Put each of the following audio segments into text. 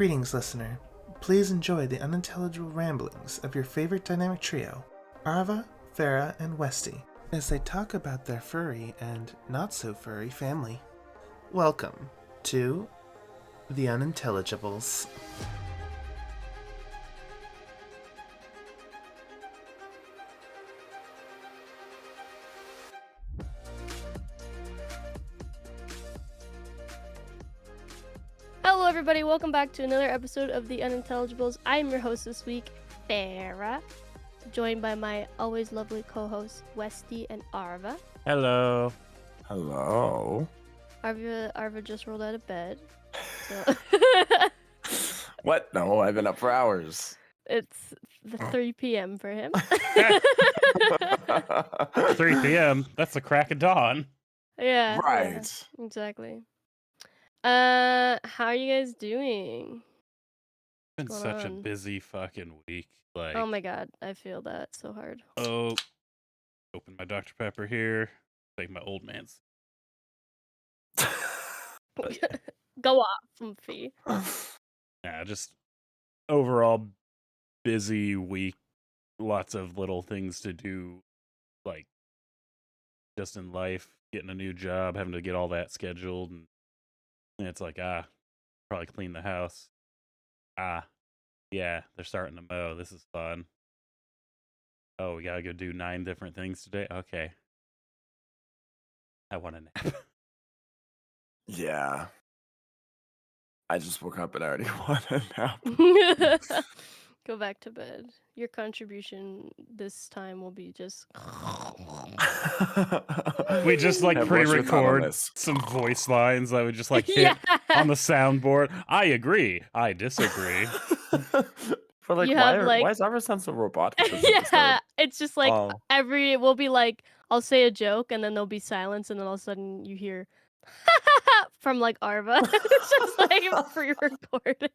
Greetings, listener. Please enjoy the unintelligible ramblings of your favorite dynamic trio, Arva, Ferra, and Westy, as they talk about their furry and not-so-furry family. Welcome to The Unintelligibles. Hello everybody, welcome back to another episode of The Unintelligibles. I'm your host this week, Ferra, joined by my always lovely co-hosts, Westy and Arva. Hello. Hello. Arva just rolled out of bed. So What? No, I've been up for hours. it's the 3 p.m. for him. 3 p.m. That's the crack of dawn. Yeah. Right. Yeah, exactly. How are you guys doing? Been What's such going a on? busy fucking week. Like, Oh my god, I feel that so hard. oh, open my Dr. Pepper here. Take my old man's. Go off, Fee. Yeah, just overall busy week. Lots of little things to do, like just in life. Getting a new job, having to get all that scheduled, and it's like probably clean the house. Yeah, they're starting to mow. This is fun. Oh, we gotta go do 9 different things today? Okay. I want a nap. Yeah. I just woke up and I already want a nap. Go back to bed. Your contribution this time will be just. We just like Have what's your thought on pre-record this? some voice lines that would just like hit Yeah. on the soundboard. I agree. I disagree. For like, You have, why is Arva sound so robotic this Yeah, episode? it's just like Oh. we'll be like, I'll say a joke and then there'll be silence and then all of a sudden you hear from like Arva. It's just like pre-recorded.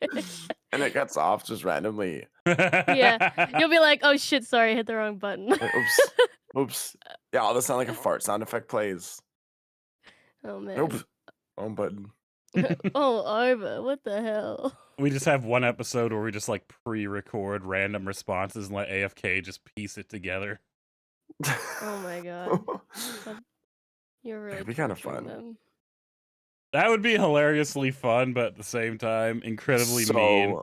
And it cuts off just randomly. Yeah, you'll be like, oh shit, sorry, I hit the wrong button. Like, oops. Oops. Yeah, all this sound like a fart sound effect plays. Oh man. Oops. Wrong button. Oh, Arva, what the hell? We just have one episode where we just like pre-record random responses and let AFK just piece it together. Oh my god. You're really It'd be kinda torturing fun. them. That would be hilariously fun, but at the same time, incredibly mean.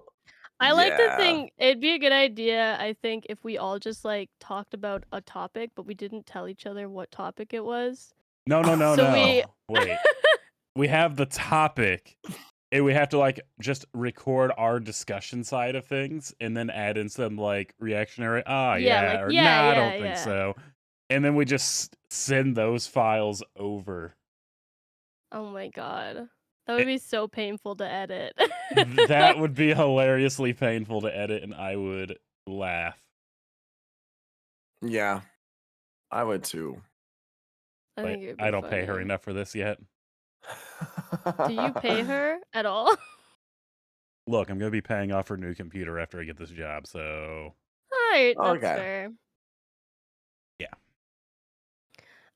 I like to yeah. think it'd be a good idea, I think, if we all just like talked about a topic, but we didn't tell each other what topic it was. No. So we- Wait. We have the topic, and we have to like just record our discussion side of things, and then add in some like reactionary. I don't think so. And then we just send those files over. Oh my god. That would be so painful to edit. That would be hilariously painful to edit, and I would laugh. Yeah. I would too. I But think it would be I don't pay her funny. enough for this yet. Do you pay her at all? Look, I'm gonna be paying off her new computer after I get this job, so Alright, that's Okay. fair. Yeah.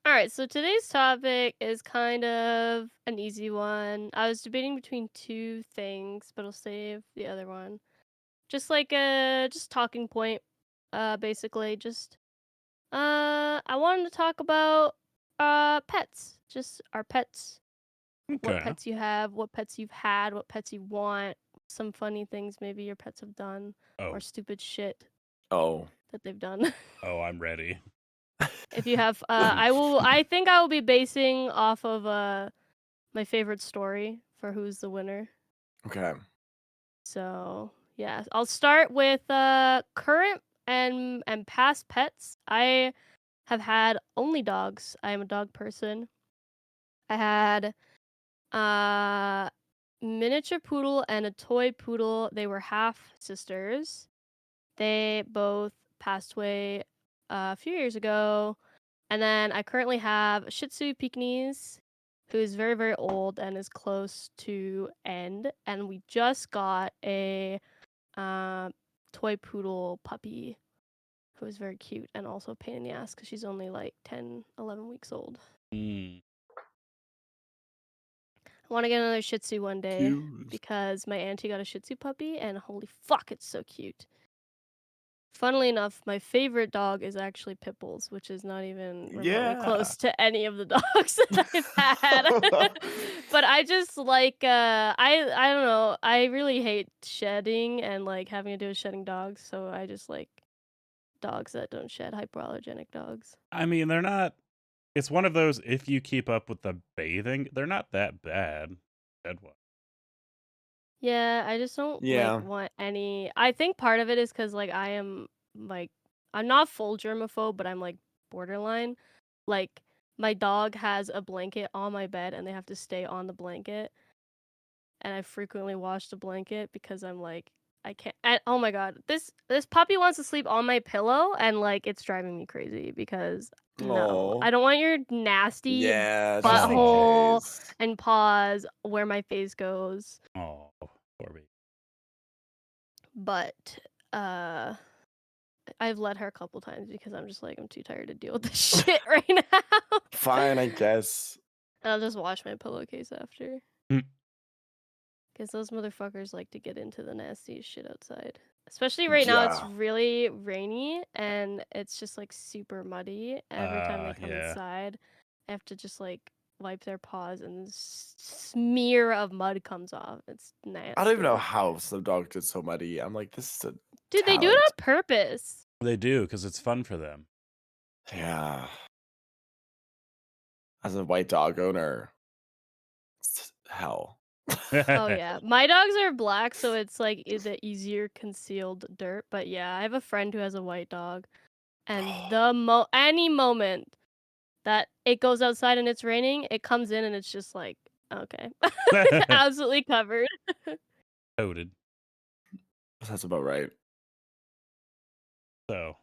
Alright, so today's topic is kind of an easy one. I was debating between two things, but I'll save the other one. Just like a talking point, basically. I wanted to talk about pets. Just our pets. What okay. pets you have, what pets you've had, what pets you want, some funny things maybe your pets have done, or stupid shit Oh. that they've done. Oh, I'm ready. If you have, I think I will be basing off of my favorite story for who's the winner. Okay. So yeah, I'll start with current and past pets. I have had only dogs. I am a dog person. I had miniature poodle and a toy poodle. They were half sisters. They both passed away a few years ago. And then I currently have a Shih Tzu Pekingese who is very, very old and is close to end. And we just got a toy poodle puppy who is very cute and also a pain in the ass because she's only like 10, 11 weeks old. I want to get another Shih Tzu one day Cute. because my auntie got a Shih Tzu puppy, and holy fuck, it's so cute. Funnily enough, my favorite dog is actually pit bulls, which is not even remotely Yeah. close to any of the dogs that I've had. But I just like I don't know. I really hate shedding and like having to do with shedding dogs, so I just like dogs that don't shed, hypoallergenic dogs. I mean, they're not. It's one of those. If you keep up with the bathing, they're not that bad. Dead one. Yeah, I just don't Yeah. like want any. I think part of it is because like I am like I'm not full germaphobe, but I'm like borderline. Like my dog has a blanket on my bed and they have to stay on the blanket, and I frequently wash the blanket because I'm like I can't. And, oh my god, this puppy wants to sleep on my pillow and like it's driving me crazy because no, Oh. I don't want your nasty Yeah. Just in butthole case. and paws where my face goes. Oh, poor baby. But uh I've let her a couple times because I'm just like I'm too tired to deal with this shit right now. Fine, I guess. And I'll just wash my pillowcase after. Mm. Because those motherfuckers like to get into the nastiest shit outside. Especially right now, it's Yeah. really rainy and it's just like super muddy. Every time they come Yeah. inside, I have to just like wipe their paws and smear of mud comes off. It's nasty. I don't even know how some dog did so muddy. I'm like, this is a Dude, they do it talent. on purpose. They do because it's fun for them. Yeah. As a white dog owner, it's hell. Oh yeah, my dogs are black, so it's like the easier concealed dirt. But yeah, I have a friend who has a white dog, and any moment that it goes outside and it's raining, it comes in and it's just like okay, absolutely covered. Toted. That's about right. So,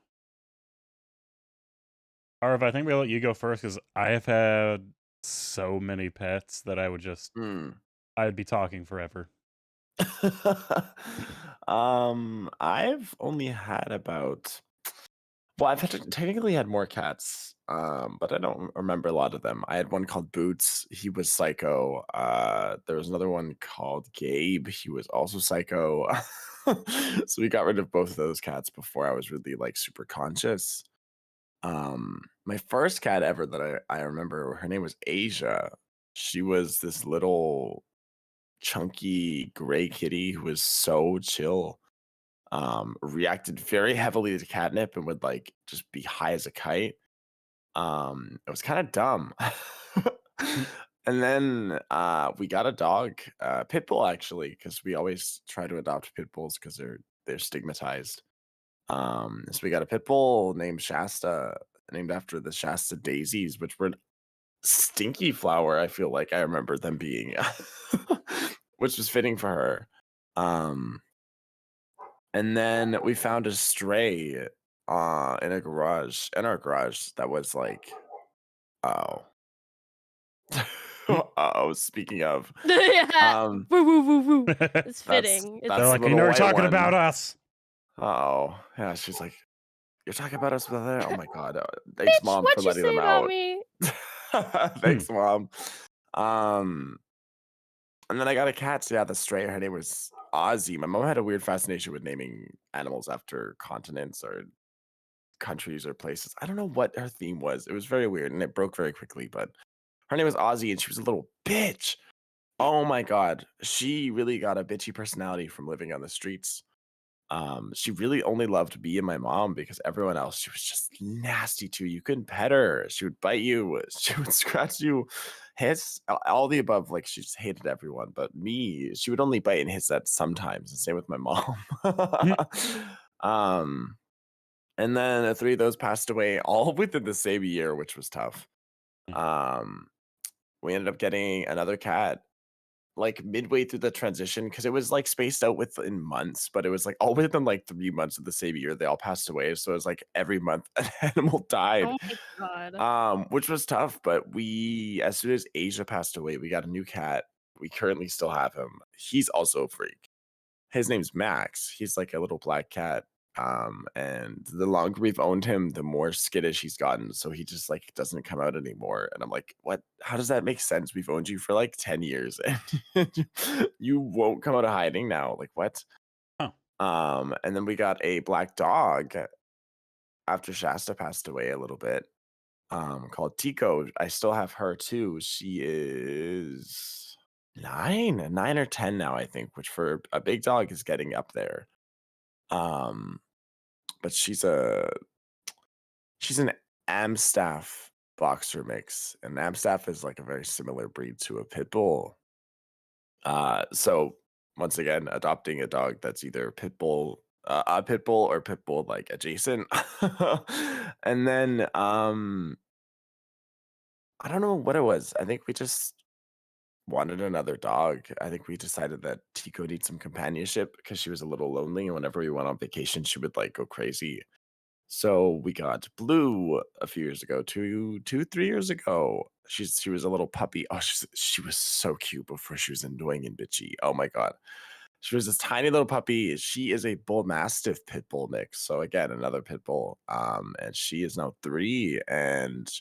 Arva, I think we'll let you go first because I have had so many pets that I would just, I'd be talking forever. I've only had about. Well, technically had more cats, but I don't remember a lot of them. I had one called Boots. He was psycho. There was another one called Gabe. He was also psycho. So we got rid of both of those cats before I was really like super conscious. My first cat ever that I remember, her name was Asia. She was this little chunky gray kitty who was so chill. Reacted very heavily to catnip and would like just be high as a kite. It was kind of dumb. And then we got a dog, pit bull actually, because we always try to adopt pit bulls because they're stigmatized. So we got a pit bull named Shasta, named after the Shasta daisies, which were stinky flower. I feel like I remember them being, which was fitting for her. And then we found a stray in our garage that was like, oh. Oh, speaking of. Yeah. Um Woo woo woo woo. It's that's fitting. It's They're the like, you little know, we're white talking one. about us. Oh, yeah, she's like, you're talking about us with that? Oh my god. Thanks, Bitch, Mom, what for you letting say them about out. me? Thanks, Mom. And then I got a cat. So yeah, the stray. Her name was Ozzy. My mom had a weird fascination with naming animals after continents or countries or places. I don't know what her theme was. It was very weird and it broke very quickly. But her name was Ozzy, and she was a little bitch. Oh my god, she really got a bitchy personality from living on the streets. She really only loved me and my mom because everyone else she was just nasty to. You couldn't pet her. She would bite you. She would scratch you, hiss, all the above. Like she just hated everyone. But me, she would only bite and hiss at sometimes. The same with my mom. um, and then three of those passed away all within the same year, which was tough. Um, we ended up getting another cat like midway through the transition because it was like spaced out within months, but it was like all within like 3 months of the same year they all passed away. So it was like every month an animal died, Oh my god. which was tough. But we, as soon as Asia passed away, we got a new cat. We currently still have him. He's also a freak. His name's Max. He's like a little black cat. And the longer we've owned him, the more skittish he's gotten. So he just like doesn't come out anymore. And I'm like, what? How does that make sense? We've owned you for like 10 years and you won't come out of hiding now. Like what? Huh. And then we got a black dog after Shasta passed away a little bit, called Tico. I still have her too. She is 9 or 10 now, I think, which for a big dog is getting up there. But she's an Amstaff boxer mix, and Amstaff is like a very similar breed to a pit bull. So once again, adopting a dog that's either a pit bull or pit bull like adjacent. And then I don't know what it was. I think we just wanted another dog. I think we decided that Tico needs some companionship because she was a little lonely, and whenever we went on vacation, she would like go crazy. So we got Blue a few years ago, 3 years ago. She was a little puppy. Oh, she was so cute before she was annoying and bitchy. Oh my god. She was this tiny little puppy. She is a bull mastiff pit bull mix. So again, another pit bull. And she is now 3. And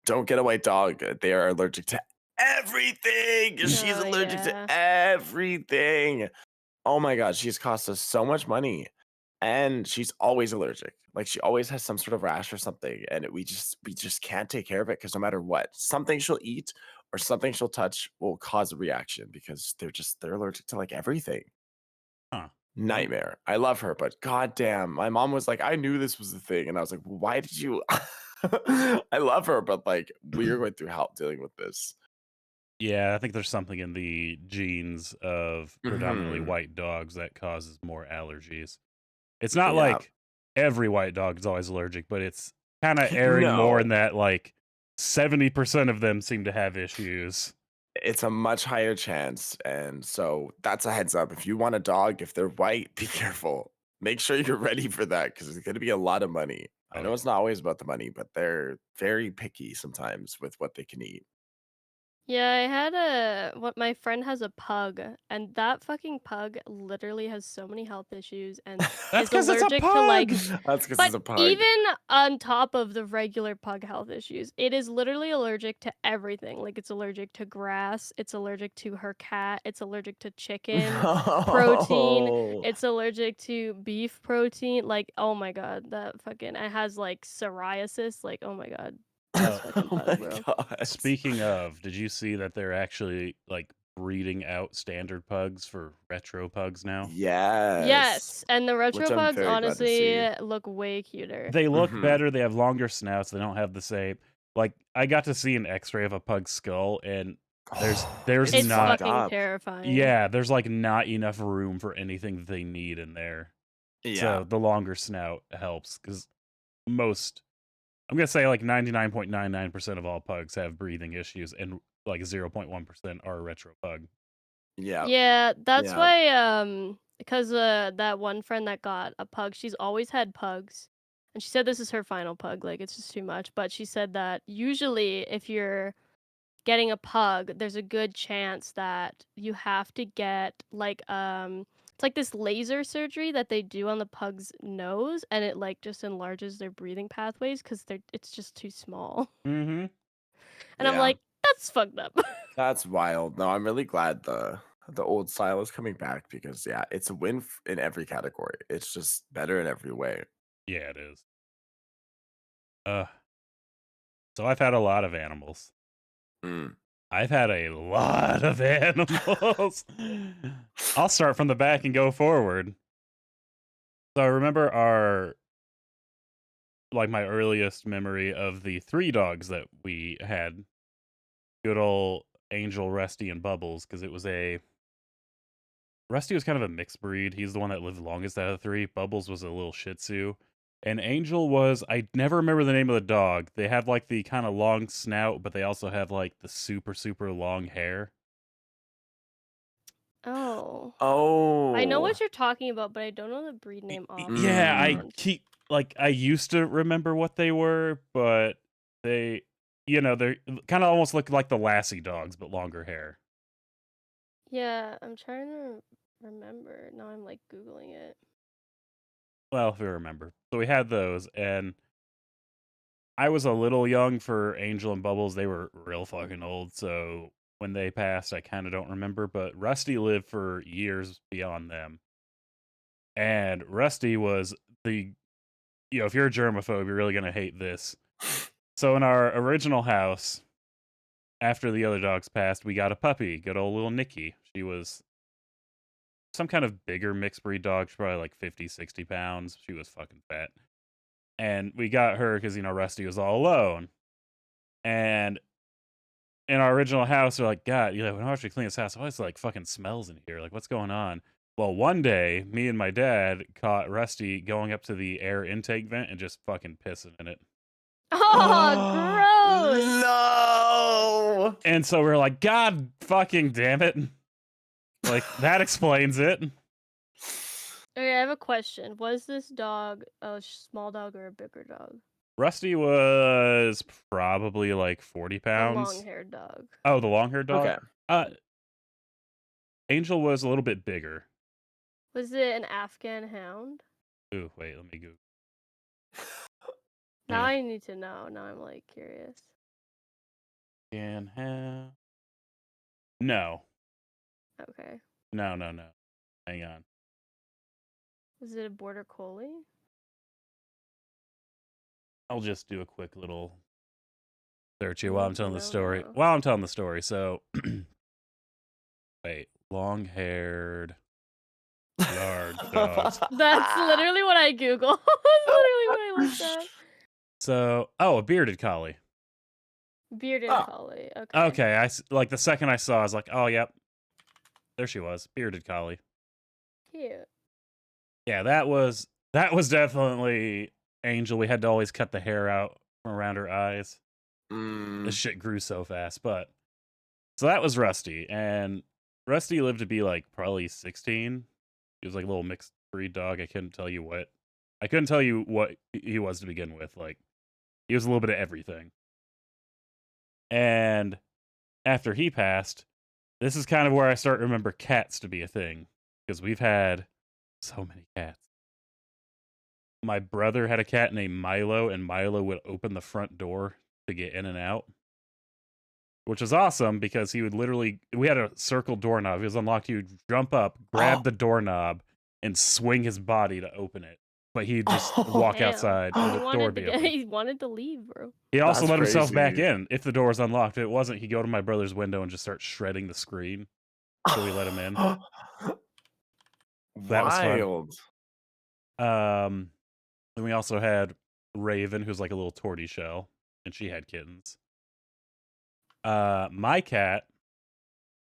don't get a white dog. They are allergic to everything. She's Oh, allergic yeah. to everything. Oh my god, she's cost us so much money. And she's always allergic. Like she always has some sort of rash or something. And we just can't take care of it because no matter what, something she'll eat or something she'll touch will cause a reaction because they're allergic to like everything. Huh. Nightmare. I love her, but goddamn, my mom was like, I knew this was the thing. And I was like, why did you I love her, but like we're going through hell dealing with this. Yeah, I think there's something in the genes of predominantly Mhm. white dogs that causes more allergies. It's not Yeah. like every white dog is always allergic, but it's kind of erring more in No. that like 70% of them seem to have issues. It's a much higher chance. And so that's a heads up. If you want a dog, if they're white, be careful. Make sure you're ready for that because it's going to be a lot of money. I Oh, know yeah. it's not always about the money, but they're very picky sometimes with what they can eat. Yeah, I had what my friend has a pug, and that fucking pug literally has so many health issues and That's is because it's a allergic to like pug. That's because but it's a pug. even on top of the regular pug health issues, it is literally allergic to everything. Like it's allergic to grass, it's allergic to her cat, it's allergic to chicken protein, No. it's allergic to beef protein. Like, oh my god, that fucking it has like psoriasis. Like, oh my god, this fucking Oh pug, my bro. god. Speaking of, did you see that they're actually like breeding out standard pugs for retro pugs now? Yes. Yes, and the Which retro I'm pugs very glad to honestly see. look way cuter. They look Mhm. better. They have longer snouts. They don't have the same. Like I got to see an X-ray of a pug's skull, and there's It's It's not. fucked fucking up. terrifying. Yeah, there's like not enough room for anything that they need in there. Yeah. So the longer snout helps because I'm gonna say like 99.99% of all pugs have breathing issues, and like 0.1% are a retro pug. Yeah. Yeah, that's Yeah. why because that one friend that got a pug, she's always had pugs. And she said this is her final pug, like it's just too much, but she said that usually if you're getting a pug, there's a good chance that you have to get like it's like this laser surgery that they do on the pug's nose, and it like just enlarges their breathing pathways because it's just too small. Mm-hmm. And I'm Yeah. like, that's fucked up. That's wild. No, I'm really glad the old style is coming back because yeah, it's a win in every category. It's just better in every way. Yeah, it is. So I've had a lot of animals. Mm. I've had a lot of animals. I'll start from the back and go forward. So I remember my earliest memory of the 3 dogs that we had. Good old Angel, Rusty, and Bubbles, because Rusty was kind of a mixed breed. He's the one that lived longest out of the 3. Bubbles was a little Shih Tzu. And Angel I never remember the name of the dog. They have like the kind of long snout, but they also have like the super, super long hair. Oh. Oh. I know what you're talking about, but I don't know the breed name Yeah, I offhand. I used to remember what they were, but they're kind of almost look like the Lassie dogs, but longer hair. Yeah, I'm trying to remember. Now I'm like Googling it. Well, if you remember. So we had those, and I was a little young for Angel and Bubbles. They were real fucking old, so when they passed, I kind of don't remember. But Rusty lived for years beyond them. And Rusty was the, if you're a germaphobe, you're really going to hate this. So in our original house, after the other dogs passed, we got a puppy, good old little Nikki. She was some kind of bigger mixed breed dog. She's probably like 50, 60 pounds. She was fucking fat. And we got her because, Rusty was all alone. And in our original house, they're like, God, when I actually clean this house, always like fucking smells in here. Like, what's going on? Well, one day, me and my dad caught Rusty going up to the air intake vent and just fucking pissing in it. Oh, gross! No. And so we're like, God fucking damn it. Like, that explains it. Okay, I have a question. Was this dog a small dog or a bigger dog? Rusty was probably like 40 A pounds. long-haired dog. Oh, the long-haired dog? Okay. Angel was a little bit bigger. Was it an Afghan hound? Ooh, wait, let me go. Now Yeah. I need to know. Now I'm like curious. Can have. No. Okay. No. Hang on. Was it a border collie? I'll just do a quick little search here I while I'm need to telling the know story. now. While I'm telling the story, so wait, long-haired yard dogs. That's literally what I Googled. That's literally what I looked up. So, a bearded collie. Bearded Oh. collie. Okay. Okay, like the second I saw, I was like, oh, yep, there she was, bearded collie. Cute. Yeah, that was definitely Angel. We had to always cut the hair out from around her eyes. This shit grew so fast, but so that was Rusty, and Rusty lived to be like probably 16. He was like a little mixed breed dog. I couldn't tell you what he was to begin with. Like, he was a little bit of everything. And after he passed, this is kind of where I start to remember cats to be a thing, because we've had so many cats. My brother had a cat named Milo, and Milo would open the front door to get in and out, which was awesome because he would we had a circle doorknob. If it was unlocked, he would jump up, grab the doorknob, and swing his body to open it. But he'd just walk Damn. outside, and the door would be open. He wanted to leave, bro. He also That's let himself back crazy. in if the door was unlocked. If it wasn't, he'd go to my brother's window and just start shredding the screen. So we let him in. That was fun. Wild. Then we also had Raven, who's like a little tortoiseshell, and she had kittens. My cat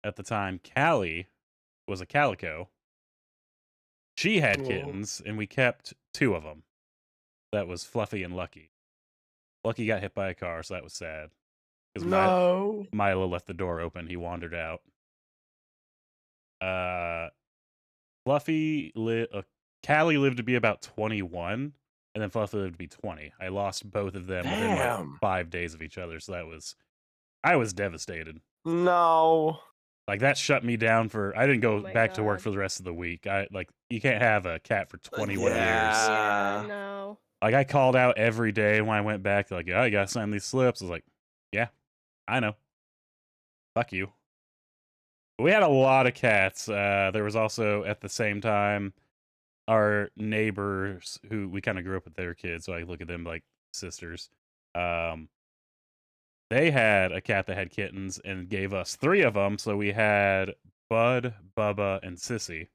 at the time, Callie, was a calico. She had Cool. kittens, and we kept 2 of them. That was Fluffy and Lucky. Lucky got hit by a car, so that was sad. Because No. Milo left the door open. He wandered out. Callie lived to be about 21, and then Fluffy lived to be 20. I lost both of them within like Damn. 5 days of each other, so I was devastated. No. Like, that shut me down I didn't go Oh my back to work God. for the rest of the week. You can't have a cat for 21 years. Yeah, no. Like, I called out every day when I went back. They're like, oh, you gotta sign these slips. I was like, yeah, I know. Fuck you. But we had a lot of cats. There was also, at the same time, our neighbors who we kind of grew up with their kids, so I look at them like sisters. They had a cat that had kittens and gave us 3 of them. So we had Bud, Bubba, and Sissy.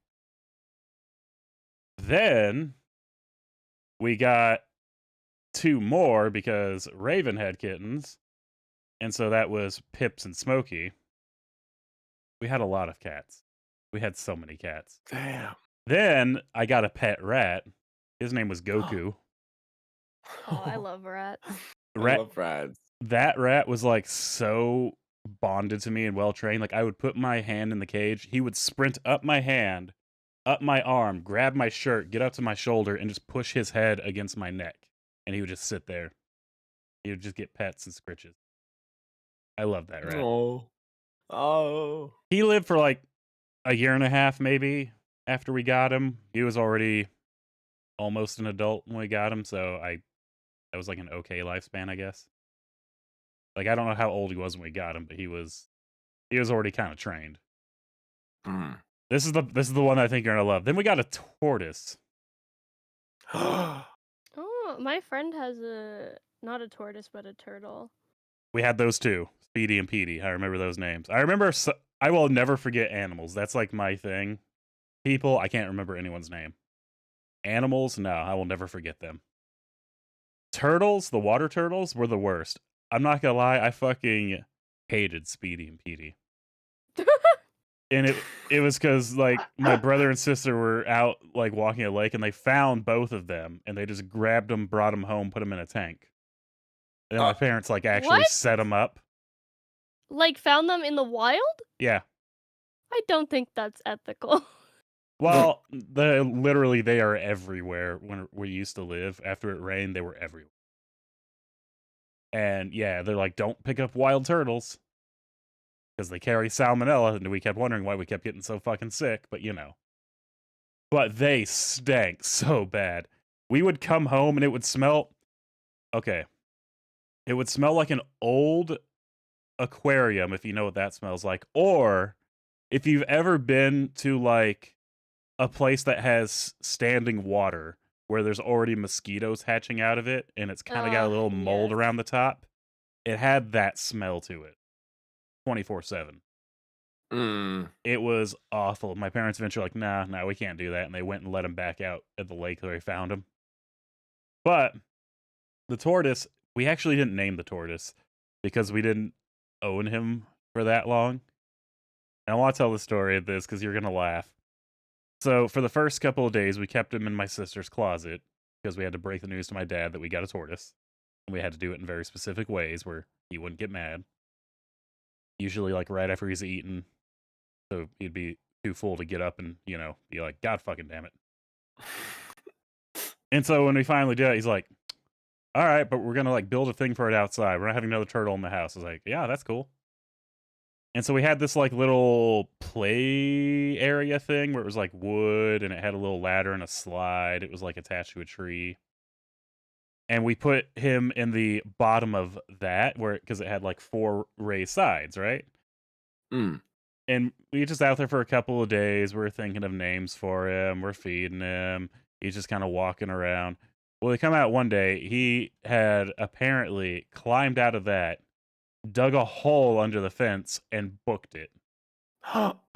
Then we got 2 more because Raven had kittens. And so that was Pips and Smokey. We had a lot of cats. We had so many cats. Damn. Then I got a pet rat. His name was Goku. Oh, I love rats. I love rats. That rat was like so bonded to me and well trained. Like, I would put my hand in the cage. He would sprint up my hand, up my arm, grab my shirt, get up to my shoulder, and just push his head against my neck. And he would just sit there. He would just get pets and scritches. I love that rat. Oh. He lived for like a year and a half, maybe, after we got him. He was already almost an adult when we got him, so that was like an okay lifespan, I guess. Like I don't know how old he was when we got him, but he was already kind of trained. Mm. This is the one I think you're gonna love. Then we got a tortoise. Oh, my friend has not a tortoise, but a turtle. We had those two, Speedy and Petey. I remember those names. I remember. I will never forget animals. That's like my thing. People, I can't remember anyone's name. Animals, no, I will never forget them. Turtles, the water turtles, were the worst. I'm not gonna lie, I fucking hated Speedy and Petey. And it was because like my brother and sister were out like walking a lake and they found both of them and they just grabbed them, brought them home, put them in a tank. And then my parents like actually What? set them up. Like, found them in the wild? Yeah. I don't think that's ethical. Well, literally they are everywhere when we used to live. After it rained, they were everywhere. And yeah, they're like, don't pick up wild turtles because they carry salmonella. And we kept wondering why we kept getting so fucking sick, but you know. But they stank so bad. We would come home and it would smell. Okay. It would smell like an old aquarium, if you know what that smells like. Or if you've ever been to like a place that has standing water where there's already mosquitoes hatching out of it and it's kind of got a little mold Yes. around the top. It had that smell to it 24/7. It was awful. My parents eventually were like, nah, we can't do that. And they went and let him back out at the lake where they found him. But the tortoise, we actually didn't name the tortoise because we didn't own him for that long. And I want to tell the story of this because you're going to laugh. So for the first couple of days, we kept him in my sister's closet because we had to break the news to my dad that we got a tortoise. And we had to do it in very specific ways where he wouldn't get mad. Usually like right after he's eaten. So he'd be too full to get up and, you know, be like, God fucking damn it. And so when we finally did it, he's like, all right, but we're going to like build a thing for it outside. We're not having another turtle in the house. I was like, yeah, that's cool. And so we had this like little play area thing where it was like wood and it had a little ladder and a slide. It was like attached to a tree. And we put him in the bottom of that because it had like 4 raised sides, right? And we just out there for a couple of days. We're thinking of names for him. We're feeding him. He's just kind of walking around. Well, they come out one day. He had apparently climbed out of that, dug a hole under the fence, and booked it.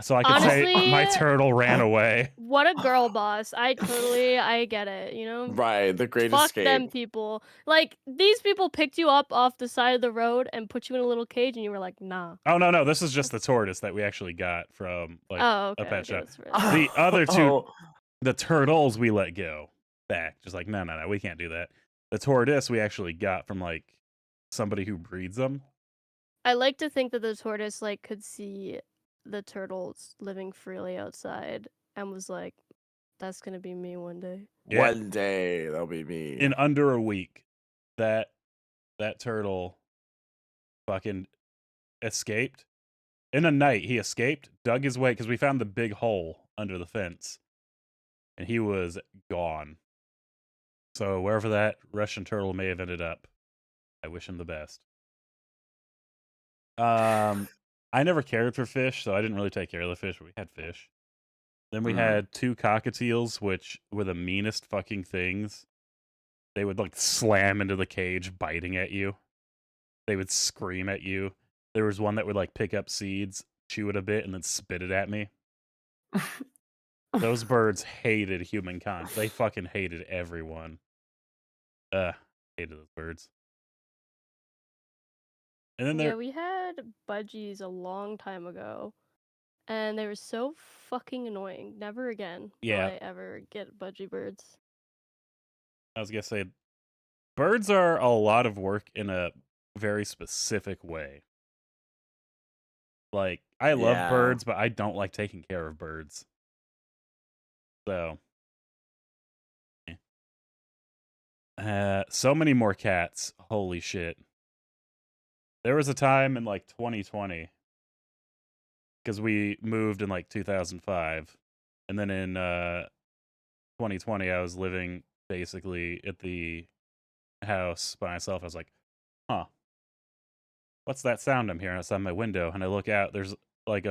So I could say my Honestly, turtle ran away. what a girl boss. I get it, you know? Right, the great Fuck escape. them people. Like, these people picked you up off the side of the road and put you in a little cage and you were like, nah. Oh, no. This is just the tortoise that we actually got from like Oh, a okay. pet shop. That's really... The other two, the turtles we let go back. Just like, no, we can't do that. The tortoise we actually got from like somebody who breeds them. I like to think that the tortoise like could see the turtles living freely outside and was like, that's gonna be me one day. Yeah. One day that'll be me. In under a week, that turtle fucking escaped. In a night, he escaped, dug his way, because we found the big hole under the fence. And he was gone. So wherever that Russian turtle may have ended up, I wish him the best. I never cared for fish, so I didn't really take care of the fish, but we had fish. Then we had 2 cockatiels, which were the meanest fucking things. They would like slam into the cage, biting at you. They would scream at you. There was one that would like pick up seeds, chew it a bit, and then spit it at me. Those birds hated humankind. They fucking hated everyone. Hated those birds. And then Yeah, we had budgies a long time ago. And they were so fucking annoying. Never again will I ever get budgie birds. I was gonna say, birds are a lot of work in a very specific way. Like, I love birds, but I don't like taking care of birds. So, so many more cats. Holy shit. There was a time in like 2020, because we moved in like 2005, and then in 2020 I was living basically at the house by myself. I was like, huh, what's that sound I'm hearing outside my window? And I look out, there's like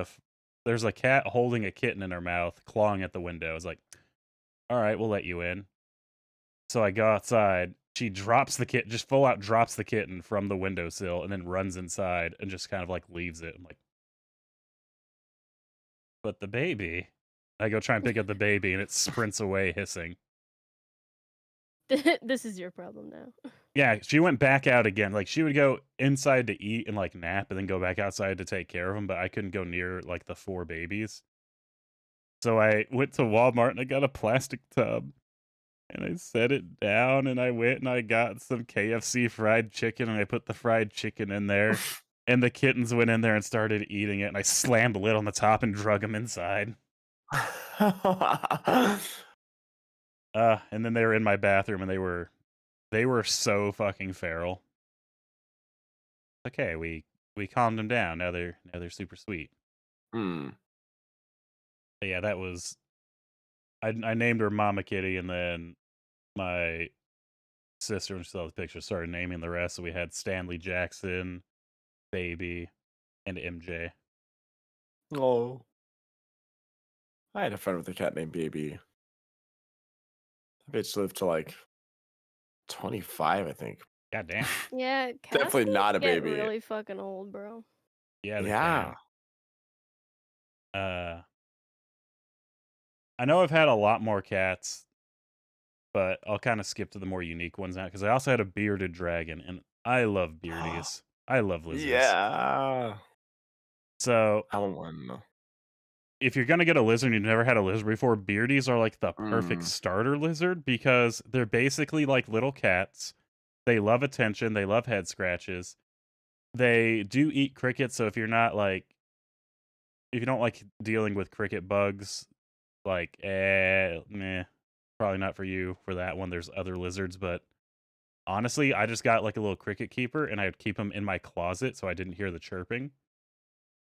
there's a cat holding a kitten in her mouth, clawing at the window. I was like, all right, we'll let you in. So I go outside. She drops the kitten, just full out drops the kitten from the windowsill and then runs inside and just kind of like leaves it. I'm like, but the baby. I go try and pick up the baby and it sprints away hissing. This is your problem now. Yeah, she went back out again. Like she would go inside to eat and like nap and then go back outside to take care of them, but I couldn't go near like the 4 babies. So I went to Walmart and I got a plastic tub and I set it down and I went and I got some KFC fried chicken and I put the fried chicken in there and the kittens went in there and started eating it and I slammed the lid on the top and drug them inside. And then they were in my bathroom and they were so fucking feral. Okay, we calmed them down. Now they're super sweet. Hmm. But yeah, that was I named her Mama Kitty, and then my sister, when she saw the picture, started naming the rest. So we had Stanley Jackson, Baby, and MJ. Oh. I had a friend with a cat named Baby. That bitch lived to like 25, I think. God damn. Yeah, cats Definitely can not a get baby. really fucking old, bro. Yeah, they Yeah. can. I know I've had a lot more cats, but I'll kind of skip to the more unique ones now because I also had a bearded dragon, and I love beardies. I love lizards. Yeah. So I want one. if you're gonna get a lizard and you've never had a lizard before, beardies are like the perfect starter lizard because they're basically like little cats. They love attention. They love head scratches. They do eat crickets. So if you don't like dealing with cricket bugs, like meh, probably not for you for that one. There's other lizards, but honestly, I just got like a little cricket keeper and I'd keep them in my closet so I didn't hear the chirping.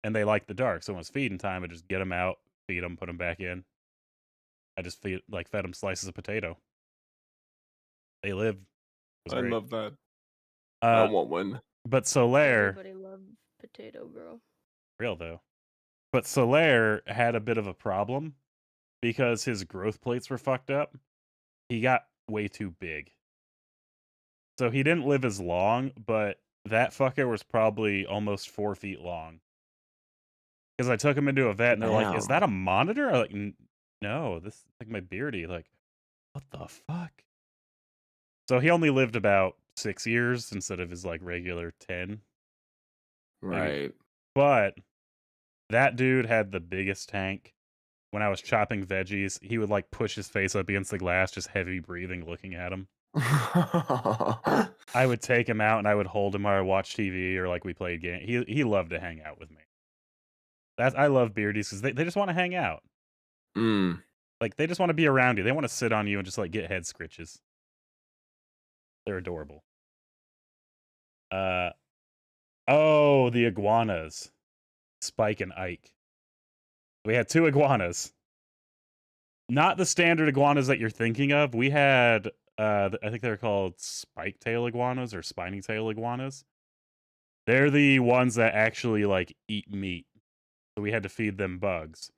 And they like the dark, so when it's feeding time, I just get them out, feed them, put them back in. I just fed them slices of potato. They live. It was I great. love that. I Uh, want one. but Solaire, Everybody loves potato, bro. real though. But Solaire had a bit of a problem because his growth plates were fucked up. He got way too big. So he didn't live as long, but that fucker was probably almost 4 feet long. Because I took him into a vet and they're like, is Damn. that a monitor? I'm like, no, this is like my beardy. Like, what the fuck? So he only lived about 6 years instead of his like regular 10. Right. But that dude had the biggest tank. When I was chopping veggies, he would like push his face up against the glass, just heavy breathing, looking at him. I would take him out and I would hold him while I watched TV or like we played games. He loved to hang out with me. I love beardies because they just want to hang out. Like they just want to be around you. They want to sit on you and just like get head scritches. They're adorable. The iguanas. Spike and Ike. We had 2 iguanas. Not the standard iguanas that you're thinking of. We had I think they're called spike tail iguanas or spiny tail iguanas. They're the ones that actually like eat meat. So we had to feed them bugs.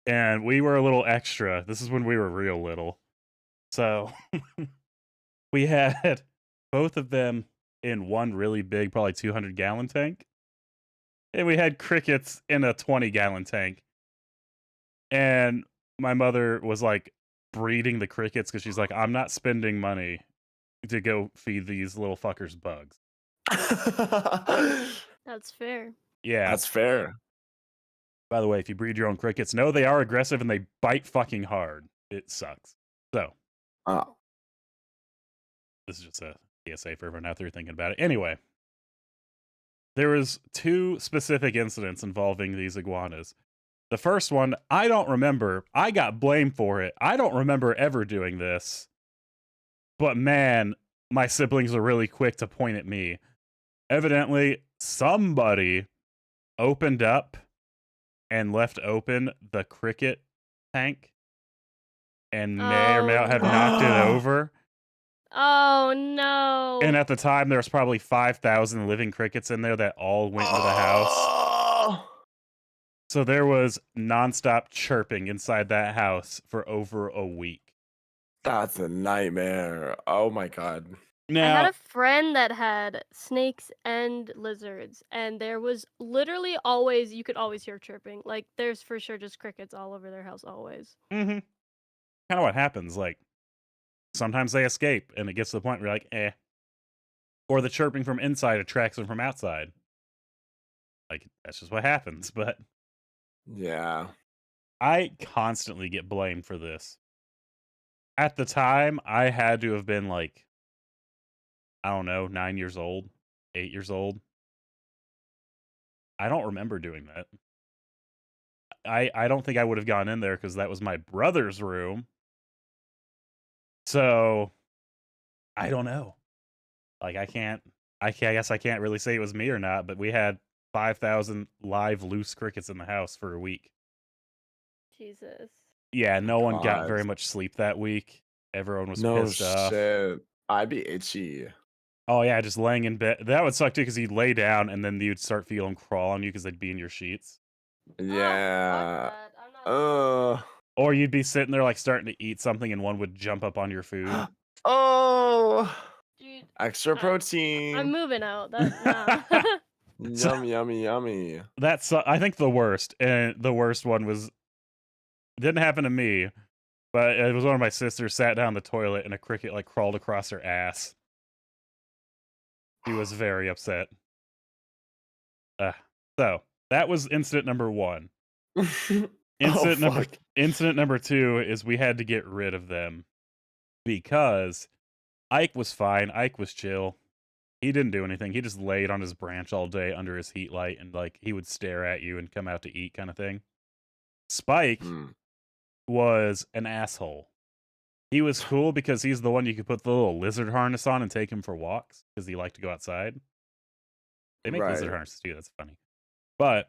And we were a little extra. This is when we were real little. So we had both of them in one really big, probably 200-gallon tank. And we had crickets in a 20-gallon tank. And my mother was like breeding the crickets because she's like, I'm not spending money to go feed these little fuckers bugs. That's fair. Yeah. That's fair. By the way, if you breed your own crickets, no, they are aggressive and they bite fucking hard. It sucks. So, this is just a PSA for everyone out there thinking about it. Anyway, there was 2 specific incidents involving these iguanas. The first one, I don't remember. I got blamed for it. I don't remember ever doing this. But man, my siblings are really quick to point at me. Evidently, somebody opened up and left open the cricket tank and may or may not have knocked it no. over. Oh no. And at the time, there was probably 5,000 living crickets in there that all went into the house. Oh. So there was nonstop chirping inside that house for over a week. That's a nightmare. Oh my god. I had Now, a friend that had snakes and lizards, and there was literally always, you could always hear chirping. Like, there's for sure just crickets all over their house always. kind of what happens. Like, sometimes they escape, and it gets to the point where you're like, eh. Or the chirping from inside attracts them from outside. Like, that's just what happens. But Yeah. I constantly get blamed for this. At the time, I had to have been like, I don't know, 9 years old, 8 years old. I don't remember doing that. I don't think I would have gone in there because that was my brother's room. So I don't know. Like I guess I can't really say it was me or not, but we had 5,000 live loose crickets in the house for a week. Jesus. Yeah, no one got God. very much sleep that week. Everyone was No pissed off. shit. I'd be itchy. Oh yeah, just laying in bed. That would suck too because you'd lay down and then you'd start feeling them crawl on you because they'd be in your sheets. Yeah. Oh, fuck that. I'm not. Or you'd be sitting there like starting to eat something and one would jump up on your food. Oh. Dude, Extra protein. I'm moving out. That's nah. Yummy, yummy, yummy. That's I think the worst. And the worst one was didn't happen to me, but it was one of my sisters sat down the toilet and a cricket like crawled across her ass. She was very upset. So that was incident number 1. Incident number 2 is we had to get rid of them because Ike was fine. Ike was chill. He didn't do anything. He just laid on his branch all day under his heat light and like he would stare at you and come out to eat kind of thing. Spike was an asshole. He was cool because he's the one you could put the little lizard harness on and take him for walks because he liked to go outside. They make lizard harnesses too. That's funny. But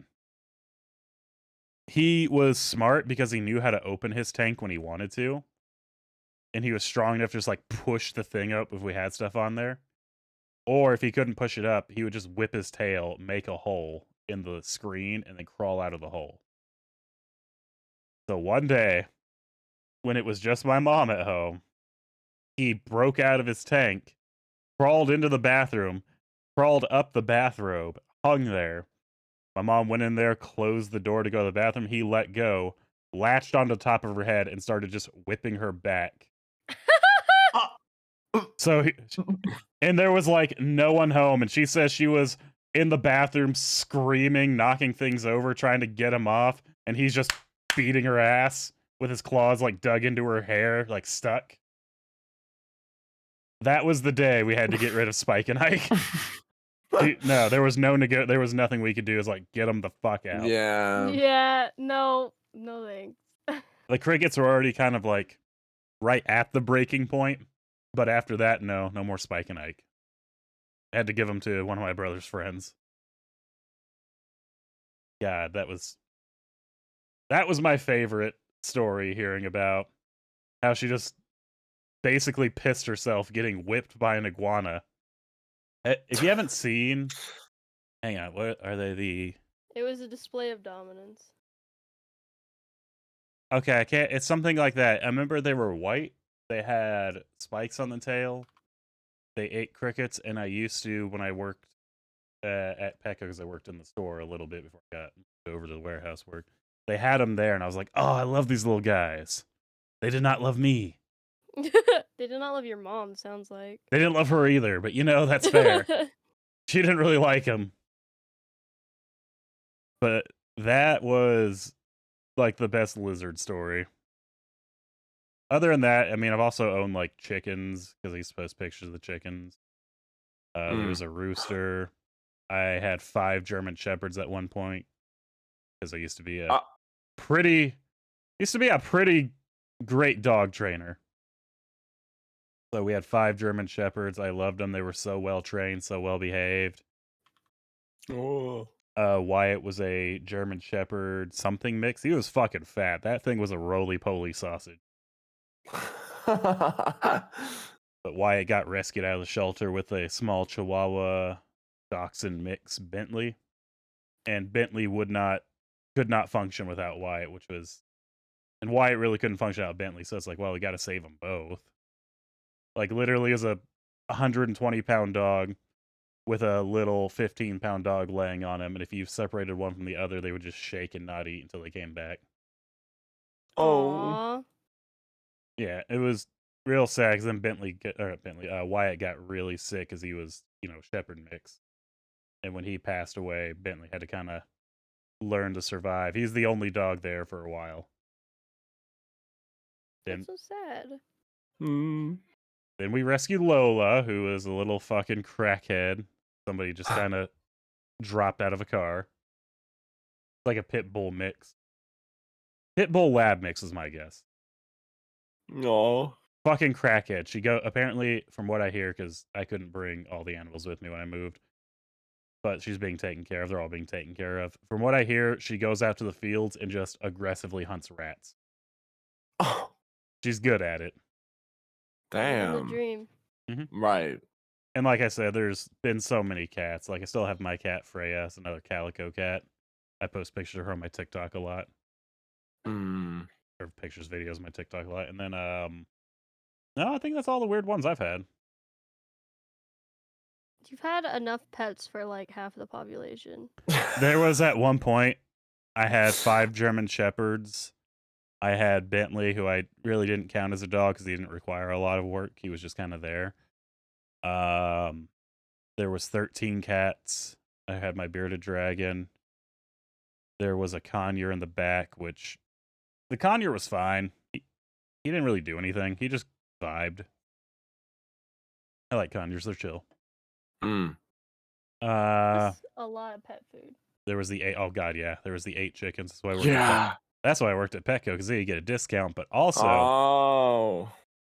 he was smart because he knew how to open his tank when he wanted to. And he was strong enough to just like push the thing up if we had stuff on there. Or if he couldn't push it up, he would just whip his tail, make a hole in the screen, and then crawl out of the hole. So one day, when it was just my mom at home, he broke out of his tank, crawled into the bathroom, crawled up the bathrobe, hung there. My mom went in there, closed the door to go to the bathroom. He let go, latched onto the top of her head, and started just whipping her back. And there was like no one home, and she says she was in the bathroom screaming, knocking things over, trying to get him off, and he's just beating her ass with his claws like dug into her hair, like stuck. That was the day we had to get rid of Spike and Ike. No, there was there was nothing we could do. Is like get them the fuck out. Yeah. Yeah. No thanks. The crickets were already kind of like right at the breaking point, but after that, no more Spike and Ike. I had to give them to one of my brother's friends. God, that was my favorite story, hearing about how she just basically pissed herself getting whipped by an iguana. If you haven't seen, hang on, what are they? It was a display of dominance. Okay, I can't. It's something like that. I remember they were white. They had spikes on the tail. They ate crickets, and I used to, when I worked at Petco, because I worked in the store a little bit before I got over to the warehouse work. They had them there, and I was like, oh, I love these little guys. They did not love me. They did not love your mom, sounds like. They didn't love her either, but that's fair. She didn't really like him. But that was like the best lizard story. Other than that, I mean, I've also owned like chickens because I used to post pictures of the chickens. There was a rooster. I had 5 German Shepherds at one point because I used to be a pretty great dog trainer. So we had 5 German Shepherds. I loved them. They were so well trained, so well behaved. Oh. Wyatt was a German Shepherd something mix. He was fucking fat. That thing was a roly-poly sausage. But Wyatt got rescued out of the shelter with a small Chihuahua Dachshund mix, Bentley, and Bentley could not function without Wyatt, and Wyatt really couldn't function without Bentley. So it's like, well, we got to save them both. Like literally, as a 120-pound dog with a little 15-pound dog laying on him, and if you separated one from the other, they would just shake and not eat until they came back. Aww. Yeah, it was real sad. Cause then Wyatt got really sick because he was, shepherd mix, and when he passed away, Bentley had to kind of learn to survive. He's the only dog there for a while. That's so sad. Then we rescued Lola, who is a little fucking crackhead. Somebody just kind of dropped out of a car. Like a pit bull mix. Pit bull lab mix is my guess. No. Fucking crackhead. Apparently, from what I hear, because I couldn't bring all the animals with me when I moved, but she's being taken care of. They're all being taken care of. From what I hear, she goes out to the fields and just aggressively hunts rats. Oh, She's good at it. damn. The dream. Right. And like I said, there's been so many cats. Like I still have my cat Freya. It's another calico cat. I post pictures of her on my TikTok a lot. Or pictures, videos on my TikTok a lot. And then no, I think that's all the weird ones I've had. You've had enough pets for like half the population. There was at one point I had 5 German Shepherds. I had Bentley, who I really didn't count as a dog because he didn't require a lot of work. He was just kind of there. There was 13 cats. I had my bearded dragon. There was a conure in the back, which the conure was fine. He didn't really do anything. He just vibed. I like conures. They're chill. That's a lot of pet food. There was the 8. Oh god, yeah. There was the 8 chickens. That's why I worked at Petco, because then you get a discount. But also,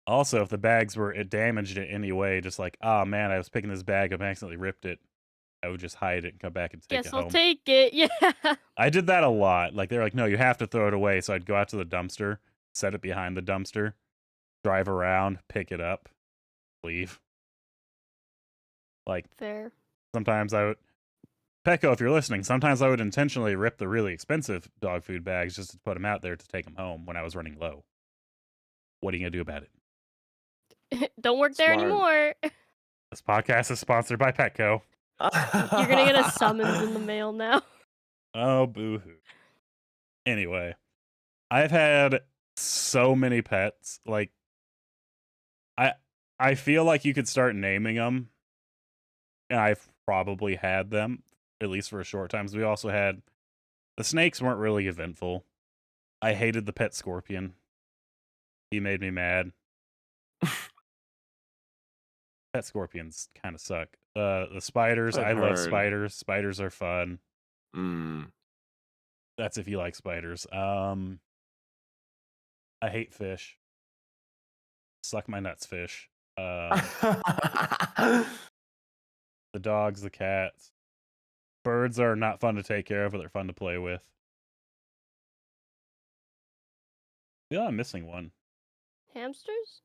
if the bags were damaged in any way, just like, oh man, I was picking this bag up and accidentally ripped it, I would just hide it and come back and take it Guess home. I'll take it. Yeah. I did that a lot. Like they're like, no, you have to throw it away. So I'd go out to the dumpster, set it behind the dumpster, drive around, pick it up, leave. Like Fair. sometimes I would, Petco, if you're listening, sometimes I would intentionally rip the really expensive dog food bags just to put them out there to take them home when I was running low. What are you going to do about it? Don't work there Smart. anymore. This podcast is sponsored by Petco. You're gonna get a summons in the mail now. Oh, boo-hoo. Anyway, I've had so many pets. Like, I feel like you could start naming them, and I've probably had them, at least for a short time. We also had, the snakes weren't really eventful. I hated the pet scorpion. He made me mad. Pet scorpions kind of suck. The spiders, I love spiders. Spiders are fun. That's if you like spiders. I hate fish. Suck my nuts, fish. The dogs, the cats. Birds are not fun to take care of, but they're fun to play with. Yeah, I'm missing one. Hamsters?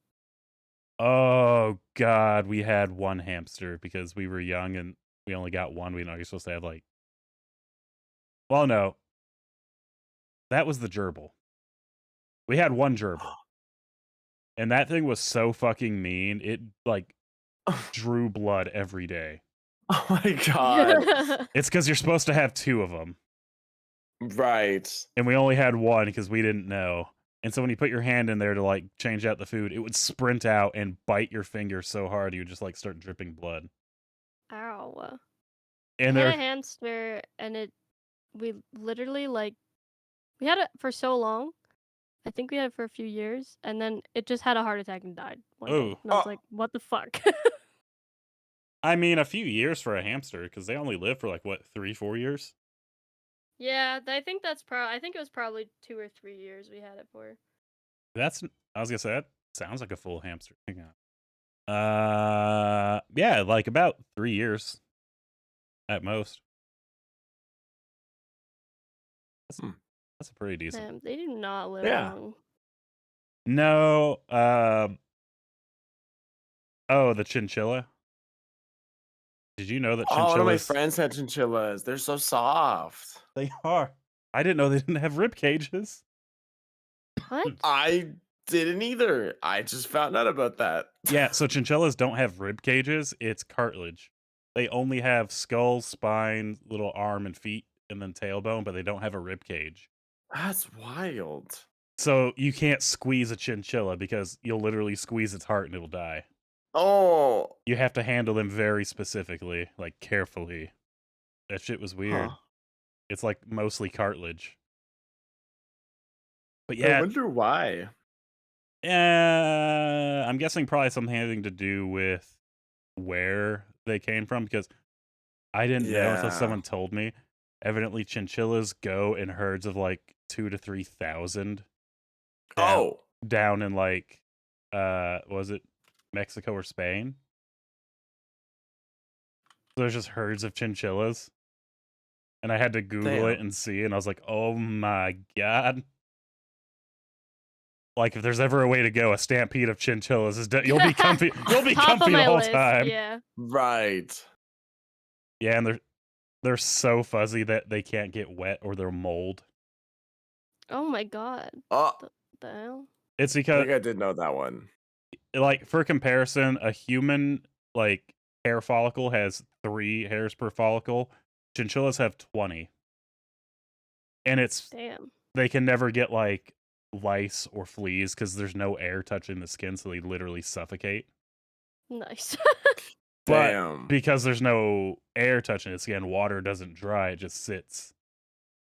Oh god, we had one hamster because we were young and we only got one. We know you're supposed to have like, well, no, that was the gerbil. We had one gerbil, and that thing was so fucking mean. It like drew blood every day. Oh my god. It's because you're supposed to have 2 of them, Right. and we only had one because we didn't know. And so when you put your hand in there to like change out the food, it would sprint out and bite your finger so hard you would just like start dripping blood. Ow. And I had there, a hamster, and we literally we had it for so long. I think we had it for a few years, and then it just had a heart attack and died one day. Ooh. And I was like, what the fuck? I mean, a few years for a hamster because they only live for like what, 3-4 years. Yeah, I think I think it was probably 2 or 3 years we had it for. I was gonna say that sounds like a full hamster. Hang on. Yeah, like about 3 years at most. That's a pretty decent. Damn, they do not live Yeah. long. No. Oh, the chinchilla. Did you know that Oh, one of my chinchillas? friends had chinchillas. They're so soft. They are. I didn't know they didn't have rib cages. What? I didn't either. I just found out about that. Yeah, so chinchillas don't have rib cages. It's cartilage. They only have skull, spine, little arm and feet, and then tailbone, but they don't have a rib cage. That's wild. So you can't squeeze a chinchilla because you'll literally squeeze its heart and it'll die. Oh. You have to handle them very specifically, like carefully. That shit was weird. Huh. It's like mostly cartilage. But I yeah, wonder why. I'm guessing probably something having to do with where they came from because I didn't know until Yeah. someone told me. Evidently, chinchillas go in herds of like 2,000 to 3,000 Oh. down in like, was it Mexico or Spain? So there's just herds of chinchillas, and I had to Google it Damn. and see, and I was like, oh my god. Like, if there's ever a way to go, a stampede of chinchillas is you'll be comfy. You'll be Top of comfy the my whole list. time. Yeah. Right. Yeah, and they're so fuzzy that they can't get wet or they'll mold. Oh my god. Oh, The hell? It's I because, think I did know that one. like, for comparison, a human like hair follicle has 3 hairs per follicle. Chinchillas have 20, and Damn. they can never get like lice or fleas because there's no air touching the skin, so they literally suffocate. Nice. But Damn. because there's no air touching its skin, water doesn't dry; it just sits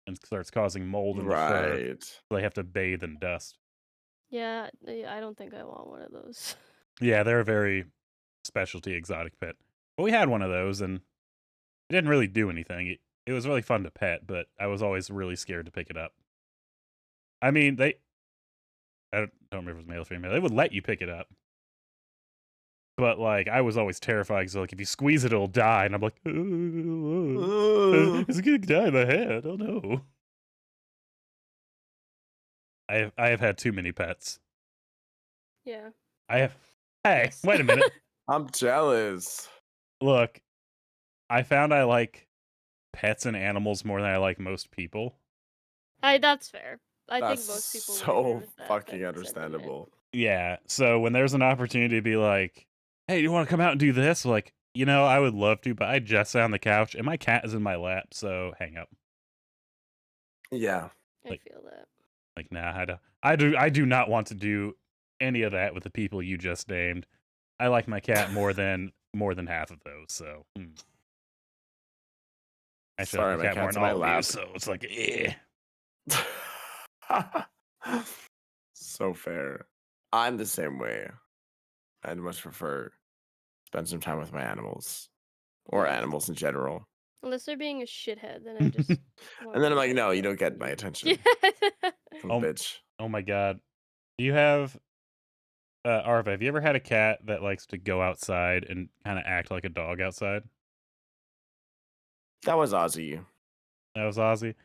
and starts causing mold in the fur. Right. So they have to bathe in dust. Yeah, I don't think I want one of those. Yeah, they're a very specialty exotic pet. But we had one of those, and it didn't really do anything. It was really fun to pet, but I was always really scared to pick it up. I mean, I don't remember if it was male or female. They would let you pick it up. But, like, I was always terrified because, like, if you squeeze it, it'll die. And I'm like, it's going to die in the head. Oh, no. I have had too many pets. Yeah. Hey, Yes. wait a minute. I'm jealous. Look, I found I like pets and animals more than I like most people. That's fair. I That's think most people would so agree with that fucking sentiment. understandable. Yeah, so when there's an opportunity to be like, hey, you want to come out and do this? Like, I would love to, but I just sat on the couch and my cat is in my lap, so hang up. Yeah. I Like- feel that. Like, nah, I do not want to do any of that with the people you just named. I like my cat more than half of those, so I should Sorry, like my my cat more cat's than in my all of you, lap. so it's like, eh. So fair. I'm the same way. I'd much prefer spend some time with my animals or animals in general. Unless they're being a shithead, then I just. And then I'm like, no, you don't get my attention. Yeah. Oh. Bitch. Oh my god. Do you have Arva, have you ever had a cat that likes to go outside and kind of act like a dog outside? That was Ozzy. That was Ozzy.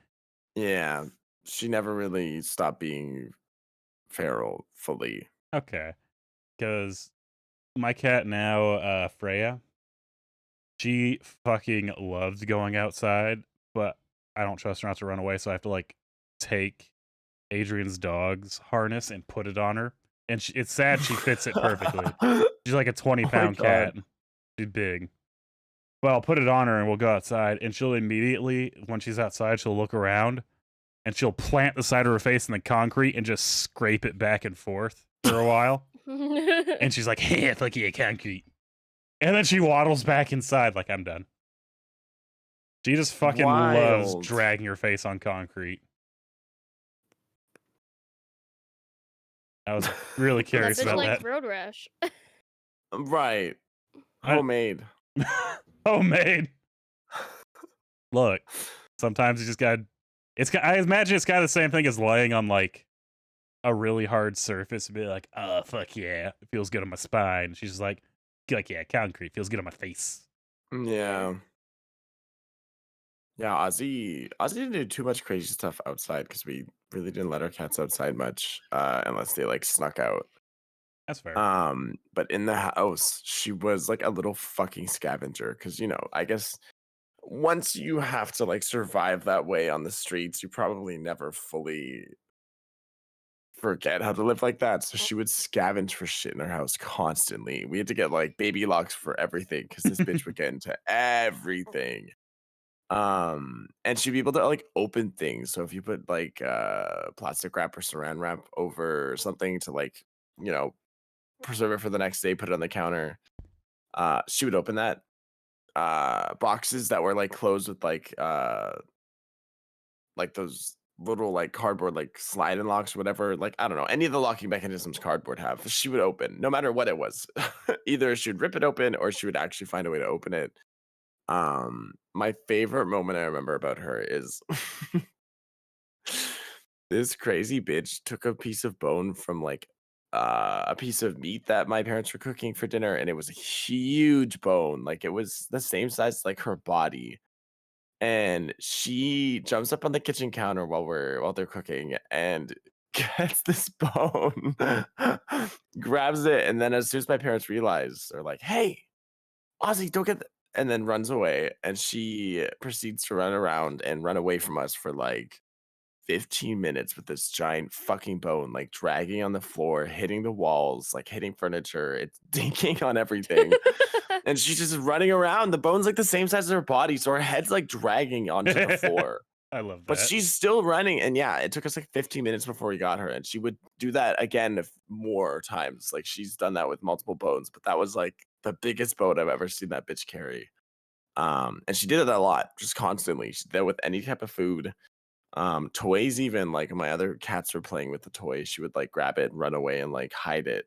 Yeah. She never really stopped being feral fully. Okay. Because my cat now, Freya, she fucking loves going outside, but I don't trust her not to run away, so I have to, like, take Adrian's dog's harness and put it on her. And it's sad she fits it perfectly. She's like a 20-pound God. cat. She's big. But I'll put it on her and we'll go outside, and she'll immediately, when she's outside, she'll look around, and she'll plant the side of her face in the concrete and just scrape it back and forth for a while. And she's like, hey, fuck yeah, concrete. And then she waddles back inside like, I'm done. She just fucking loves Wild. dragging her face on concrete. I was really That curious bitch about likes that. road rash. Right. I- Homemade. Homemade. Look, sometimes you just got. I imagine it's kind of the same thing as laying on like a really hard surface and be like, oh fuck yeah, it feels good on my spine. She's just like yeah, concrete feels good on my face. Yeah. Yeah, Ozzy didn't do too much crazy stuff outside because we really didn't let our cats outside much, unless they like snuck out. That's fair. But in the house, she was like a little fucking scavenger because I guess once you have to like survive that way on the streets, you probably never fully forget how to live like that. So she would scavenge for shit in her house constantly. We had to get like baby locks for everything because this bitch would get into everything. And she'd be able to like open things. So if you put like plastic wrap or saran wrap over something to like, you know, preserve it for the next day, put it on the counter, she would open that. Boxes that were like closed with like those little like cardboard like slide and locks or whatever, like I don't know, any of the locking mechanisms cardboard have, she would open no matter what it was. Either she would rip it open or she would actually find a way to open it. My favorite moment I remember about her is this crazy bitch took a piece of bone from like a piece of meat that my parents were cooking for dinner, and it was a huge bone, like it was the same size as like her body. And she jumps up on the kitchen counter while they're cooking and gets this bone, grabs it, and then as soon as my parents realize, they're like, "Hey, Ozzy, don't get," and then runs away. And she proceeds to run around and run away from us for like 15 minutes with this giant fucking bone, like dragging on the floor, hitting the walls, like hitting furniture. It's dinking on everything. And she's just running around. The bone's like the same size as her body, so her head's like dragging onto the floor. I love But that. she's still running. And yeah, it took us like 15 minutes before we got her. And she would do that again more times. Like she's done that with multiple bones, but that was like the biggest bone I've ever seen that bitch carry. And she did it a lot, just constantly. She did it with any type of food. Toys, even like my other cats were playing with the toys, she would like grab it, run away, and like hide it.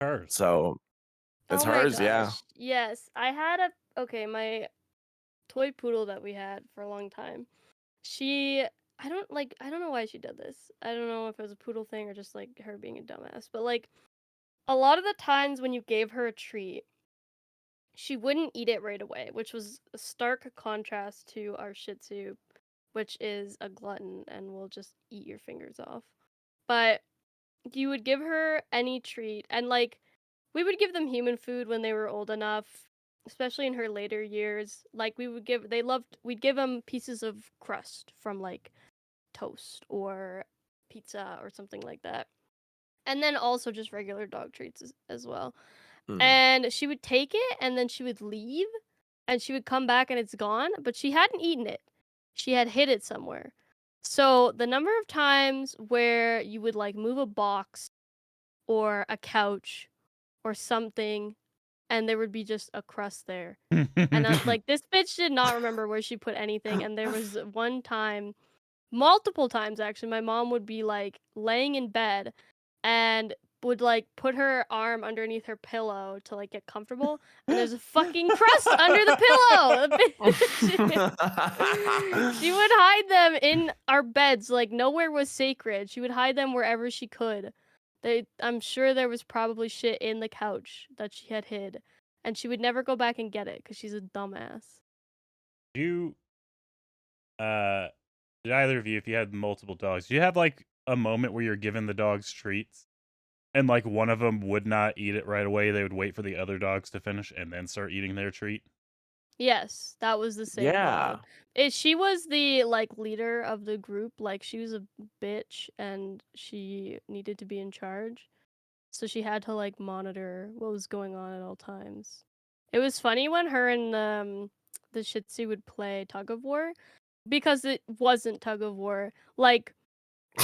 Hers. So it's Oh my hers, yeah. gosh. Yes, I had my toy poodle that we had for a long time. She I don't know why she did this. I don't know if it was a poodle thing or just like her being a dumbass, but like a lot of the times when you gave her a treat, she wouldn't eat it right away, which was a stark contrast to our Shih Tzu, which is a glutton and will just eat your fingers off. But you would give her any treat, and like we would give them human food when they were old enough, especially in her later years. Like we'd give them pieces of crust from like toast or pizza or something like that. And then also just regular dog treats as well. Mm. And she would take it and then she would leave and she would come back and it's gone, but she hadn't eaten it. She had hid it somewhere. So the number of times where you would like move a box or a couch or something and there would be just a crust there. And like this bitch did not remember where she put anything. And there was one time, multiple times actually, my mom would be like laying in bed and would like put her arm underneath her pillow to like get comfortable, and there's a fucking crust under the pillow. She would hide them in our beds, like nowhere was sacred. She would hide them wherever she could. I'm sure there was probably shit in the couch that she had hid, and she would never go back and get it because she's a dumbass. you did either of you, if you had multiple dogs, do you have like a moment where you're giving the dogs treats and like one of them would not eat it right away? They would wait for the other dogs to finish and then start eating their treat. Yes, that was the same Yeah. dog. She was the like leader of the group. Like she was a bitch and she needed to be in charge. So she had to like monitor what was going on at all times. It was funny when her and the Shih Tzu would play tug of war because it wasn't tug of war. Like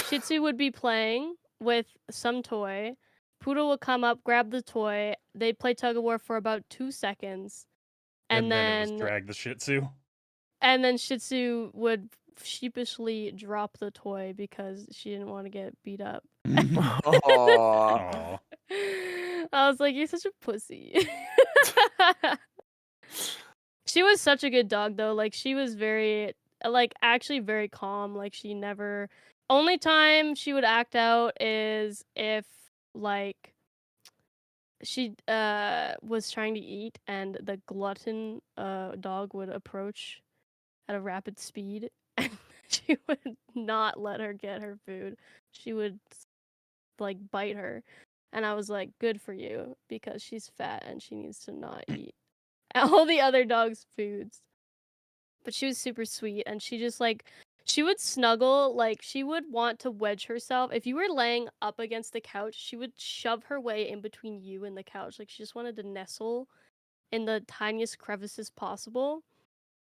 Shih Tzu would be playing with some toy. Poodle would come up, grab the toy. They'd play tug of war for about 2 seconds. And then it was drag the Shih Tzu. And then Shih Tzu would sheepishly drop the toy because she didn't want to get beat up. Aw. I was like, you're such a pussy. She was such a good dog though. Like she was very like actually very calm. Like she never only time she would act out is if like she was trying to eat and the glutton dog would approach at a rapid speed, and she would not let her get her food. She would like bite her, and I was like, good for you, because she's fat and she needs to not eat all the other dogs' foods. But she was super sweet, and she just like she would snuggle, like she would want to wedge herself. If you were laying up against the couch, she would shove her way in between you and the couch. Like she just wanted to nestle in the tiniest crevices possible.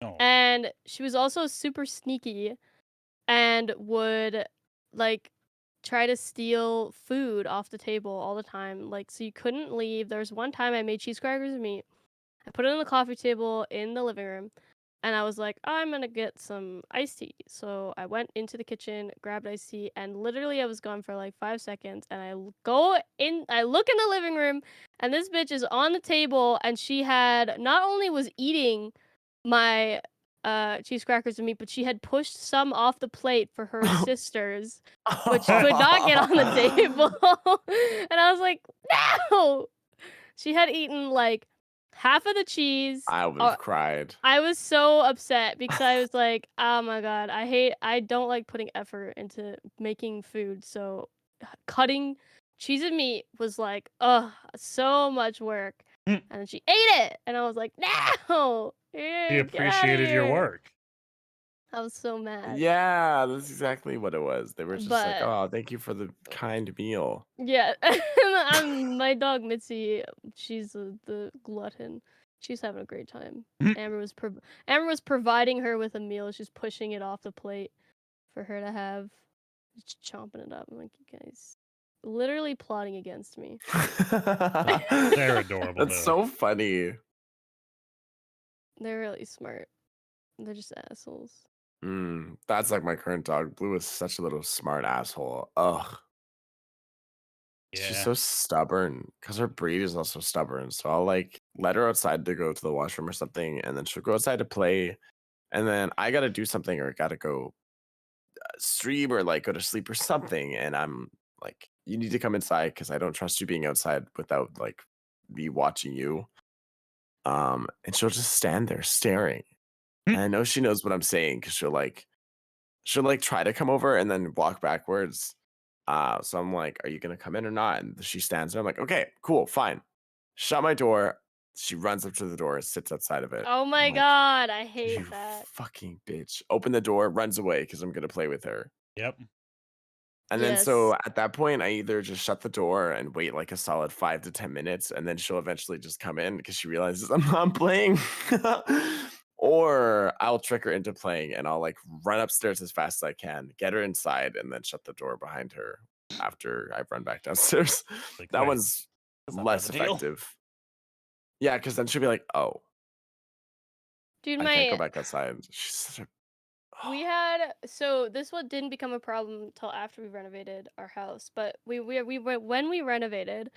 Oh, And she was also super sneaky and would like try to steal food off the table all the time. Like so you couldn't leave. There was one time I made cheese crackers and meat. I put it on the coffee table in the living room. And I was like, I'm gonna get some iced tea. So I went into the kitchen, grabbed iced tea, and literally I was gone for like 5 seconds. And I look in the living room, and this bitch is on the table, and she had not only was eating my cheese crackers and meat, but she had pushed some off the plate for her sisters, which could not get on the table. And I was like, no! She had eaten like half of the cheese. I would have cried. I was so upset because I was like, oh my god, I don't like putting effort into making food. So cutting cheese and meat was like, ugh, so much work. Mm. And then she ate it. And I was like, no! He Get outta appreciated your here." work. I was so mad. Yeah, that's exactly what it was. They were just like, But "Oh, thank you for the kind meal." yeah, my dog Mitzi, she's the glutton. She's having a great time. Amber was providing her with a meal. She's pushing it off the plate for her to have, just chomping it up. I'm like, you guys, literally plotting against me. They're adorable. That's though. so funny. They're really smart. They're just assholes. That's like my current dog. Blue is such a little smart asshole. Ugh. She's Yeah. so stubborn because her breed is also stubborn. So I'll like let her outside to go to the washroom or something, and then she'll go outside to play. And then I gotta do something or gotta go stream or like go to sleep or something. And I'm like, you need to come inside because I don't trust you being outside without like me watching you. And she'll just stand there staring. And I know she knows what I'm saying because she'll like try to come over and then walk backwards. So I'm like, are you gonna come in or not? And she stands there. I'm like, okay, cool, fine. Shut my door. She runs up to the door, sits outside of it. Oh I'm my like, god, I you hate that. fucking bitch. Open the door, runs away because I'm gonna play with her. Yep. And then so Yes. at that point, I either just shut the door and wait like a solid 5 to 10 minutes, and then she'll eventually just come in because she realizes I'm not playing. Or I'll trick her into playing and I'll like run upstairs as fast as I can, get her inside, and then shut the door behind her after I've run back downstairs. Like, That wait, one's that's not less part of the deal. effective. Yeah, because then she'll be like, oh, Dude, I can't go my back outside. She's such a we had so this one didn't become a problem until after we renovated our house, but we when we renovated,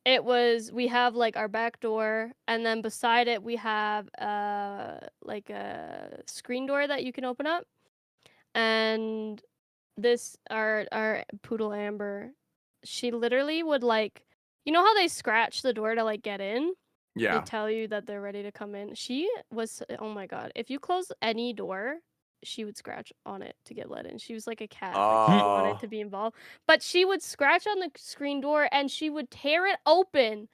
it was we have like our back door, and then beside it we have like a screen door that you can open up. And this our poodle Amber, she literally would like, you know how they scratch the door to like get in? They yeah. tell you that they're ready to come in. She was, oh my god, if you close any door, she would scratch on it to get let in. She was like a cat, like she wanted Oh, to be involved. But she would scratch on the screen door and she would tear it open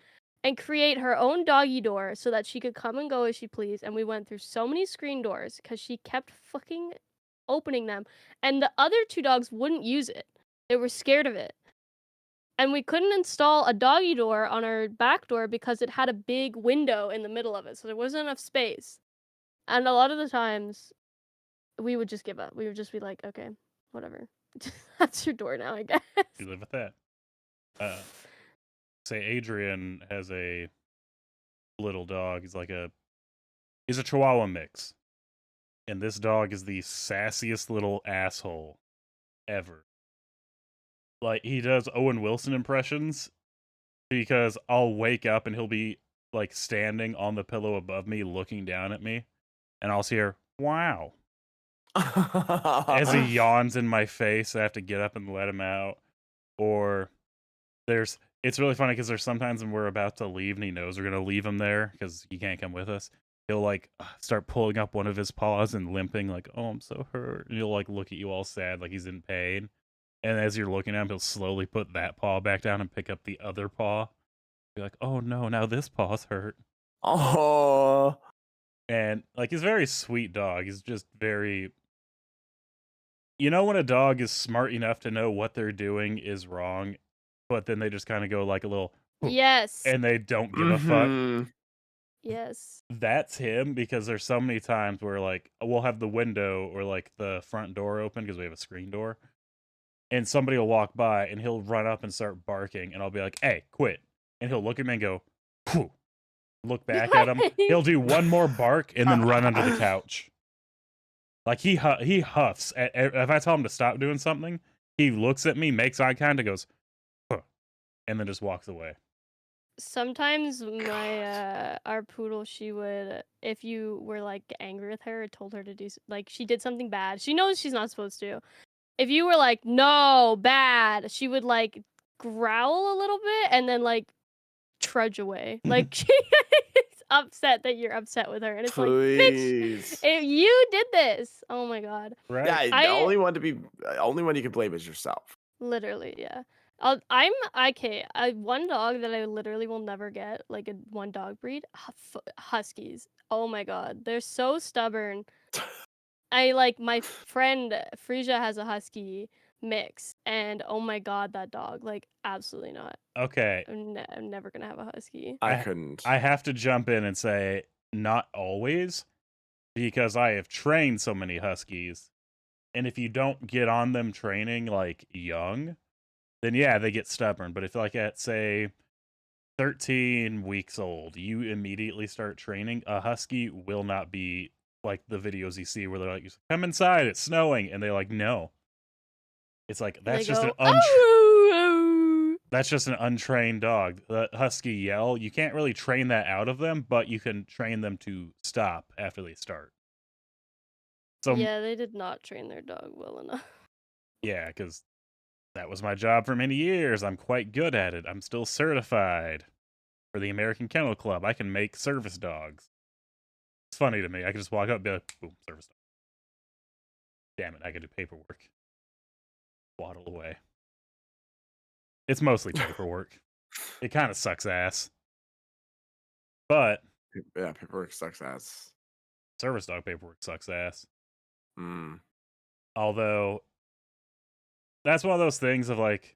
and create her own doggy door so that she could come and go as she pleased. And we went through so many screen doors because she kept fucking opening them. And the other two dogs wouldn't use it. They were scared of it. And we couldn't install a doggy door on our back door because it had a big window in the middle of it, so there wasn't enough space. And a lot of the times, we would just give up. We would just be like, okay, whatever. That's your door now, I guess. You live with that. Say Adrian has a little dog. He's a Chihuahua mix. And this dog is the sassiest little asshole ever. Like, he does Owen Wilson impressions because I'll wake up and he'll be like standing on the pillow above me looking down at me, and I'll hear wow as he yawns in my face. I have to get up and let him out. Or it's really funny because there's sometimes when we're about to leave and he knows we're gonna leave him there because he can't come with us, he'll like start pulling up one of his paws and limping, like, "Oh, I'm so hurt." And he'll like look at you all sad, like he's in pain. And as you're looking at him, he'll slowly put that paw back down and pick up the other paw. Be like, "Oh no, now this paw's hurt." Oh, And like he's a very sweet dog. He's just very, you know, when a dog is smart enough to know what they're doing is wrong, but then they just kind of go like a little Yes. and they don't give a fuck. Yes. That's him, because there's so many times where like we'll have the window or like the front door open because we have a screen door, and somebody will walk by and he'll run up and start barking, and I'll be like, "Hey, quit!" And he'll look at me and go, "Phew." Look back at him. He'll do one more bark and then run under the couch. Like he huffs. If I tell him to stop doing something, he looks at me, makes eye contact, goes, "Huh," and then just walks away. Sometimes my our poodle, she would, if you were like angry with her or told her to do like she did something bad, she knows she's not supposed to. If you were like, "No, bad," she would like growl a little bit and then like trudge away. Like she's upset that you're upset with her, and it's like, please. bitch, you did this. Oh my god. Right? Yeah, the only one you can blame is yourself. Literally, yeah. One dog that I literally will never get, like one dog breed, huskies. Oh my god, they're so stubborn. I like my friend Frisia has a husky mix, and oh my god, that dog, like absolutely not. Okay. I'm never gonna have a husky. I couldn't. I have to jump in and say, not always, because I have trained so many huskies, and if you don't get on them training like young, then yeah, they get stubborn. But if like at say 13 weeks old, you immediately start training, a husky will not be like the videos you see where they're like, "Come inside, it's snowing," and they're like, "No." It's like that's just that's just an untrained dog. The husky yell, you can't really train that out of them, but you can train them to stop after they start. So yeah, they did not train their dog well enough. yeah, because that was my job for many years. I'm quite good at it. I'm still certified for the American Kennel Club. I can make service dogs. It's funny to me. I can just walk up and be like, boom, service dog. Damn it, I can do paperwork. Waddle away. It's mostly paperwork. It kind of sucks ass. But Yeah, paperwork sucks ass. service dog paperwork sucks ass. Mm. Although, that's one of those things of like,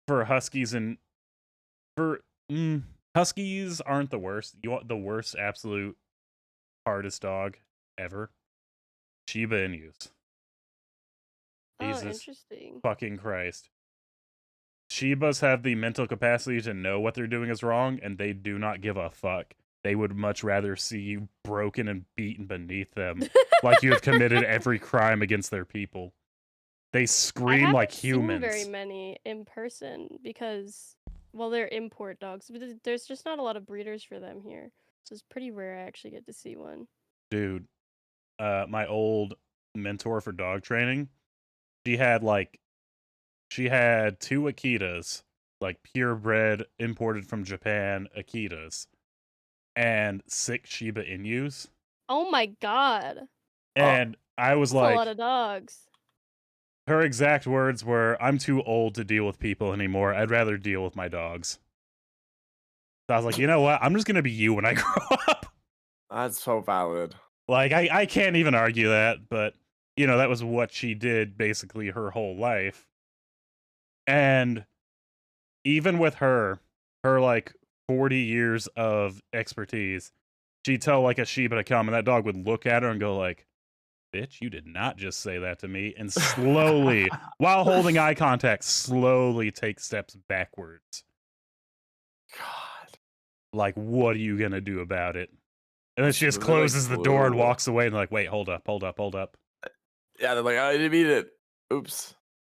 for huskies and huskies aren't the worst. You want the worst, absolute hardest dog ever? Shiba Inus. Oh, Jesus interesting. fucking Christ. Shibas have the mental capacity to know what they're doing is wrong, and they do not give a fuck. They would much rather see you broken and beaten beneath them, like you have committed every crime against their people. They scream like humans. I haven't seen very many in person because, well, they're import dogs, but there's just not a lot of breeders for them here, so it's pretty rare I actually get to see one. Dude, my old mentor for dog training, she had 2 Akitas, like purebred, imported from Japan Akitas, and 6 Shiba Inus. Oh my god. And I was That's like, a lot of dogs. her exact words were, "I'm too old to deal with people anymore. I'd rather deal with my dogs." So I was like, you know what? I'm just going to be you when I grow up. That's so valid. Like, I can't even argue that, but, you know, that was what she did basically her whole life. And even with her like 40 years of expertise, she'd tell like a Shiba to come, and that dog would look at her and go like, "Bitch, you did not just say that to me," and slowly, while holding eye contact, slowly take steps backwards. God. Like, what are you gonna do about it? And then she just Really, like, closes the door and glue. walks away, and like, wait, hold up. Yeah, they're like, I didn't mean it. Oops.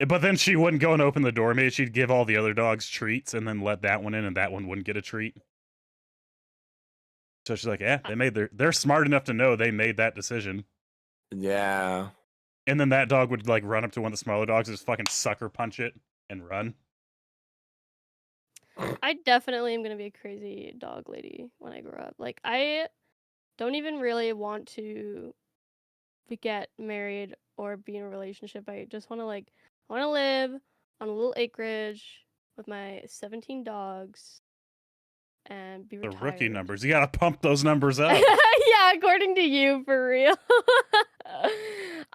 But then she wouldn't go and open the door. Maybe she'd give all the other dogs treats and then let that one in, and that one wouldn't get a treat. So she's like, yeah, they're smart enough to know they made that decision. Yeah. And then that dog would like run up to one of the smaller dogs and just fucking sucker punch it and run. I definitely am gonna be a crazy dog lady when I grow up. Like, I don't even really want to get married or be in a relationship. I just want to I want to live on a little acreage with my 17 dogs and be The retired. rookie numbers. You gotta pump those numbers up. Yeah, according to you, for real.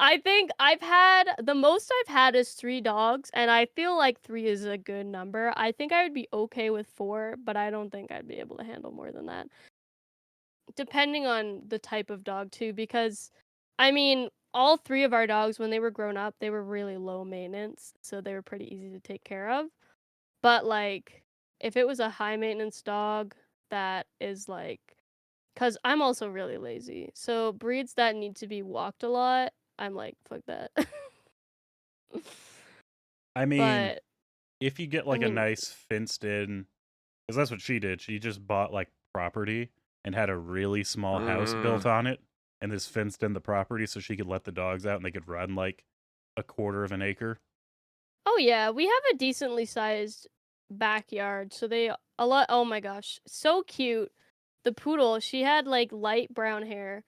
I think the most I've had is 3 dogs, and I feel like 3 is a good number. I think I would be okay with 4, but I don't think I'd be able to handle more than that. Depending on the type of dog too, because I mean, all 3 of our dogs, when they were grown up, they were really low maintenance, so they were pretty easy to take care of. But like, if it was a high maintenance dog that is like, because I'm also really lazy, so breeds that need to be walked a lot, I'm like, fuck that. I mean, But if you get I like a mean, nice fenced in, because that's what she did. She just bought like property and had a really small house built on it, and just fenced in the property so she could let the dogs out and they could run like a quarter of an acre. oh yeah, we have a decently sized backyard, so oh my gosh, so cute. The poodle, she had like light brown hair.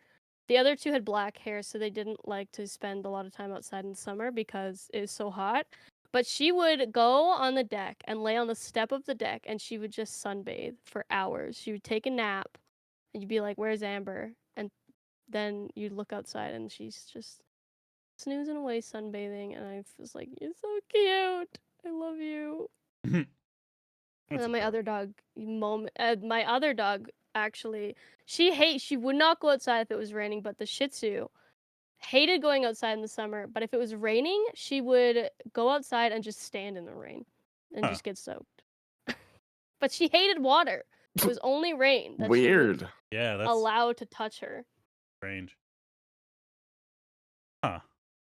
The other 2 had black hair, so they didn't like to spend a lot of time outside in summer because it was so hot. But she would go on the deck and lay on the step of the deck, and she would just sunbathe for hours. She would take a nap, and you'd be like, "Where's Amber?" And then you'd look outside, and she's just snoozing away, sunbathing. And I was like, "You're so cute. I love you." And That's then my adorable. my other dog actually, she would not go outside if it was raining, but the Shih Tzu hated going outside in the summer, but if it was raining, she would go outside and just stand in the rain and Huh. just get soaked. But she hated water. It was only rain that she would Weird. Yeah, that's allow to touch her. strange. Huh.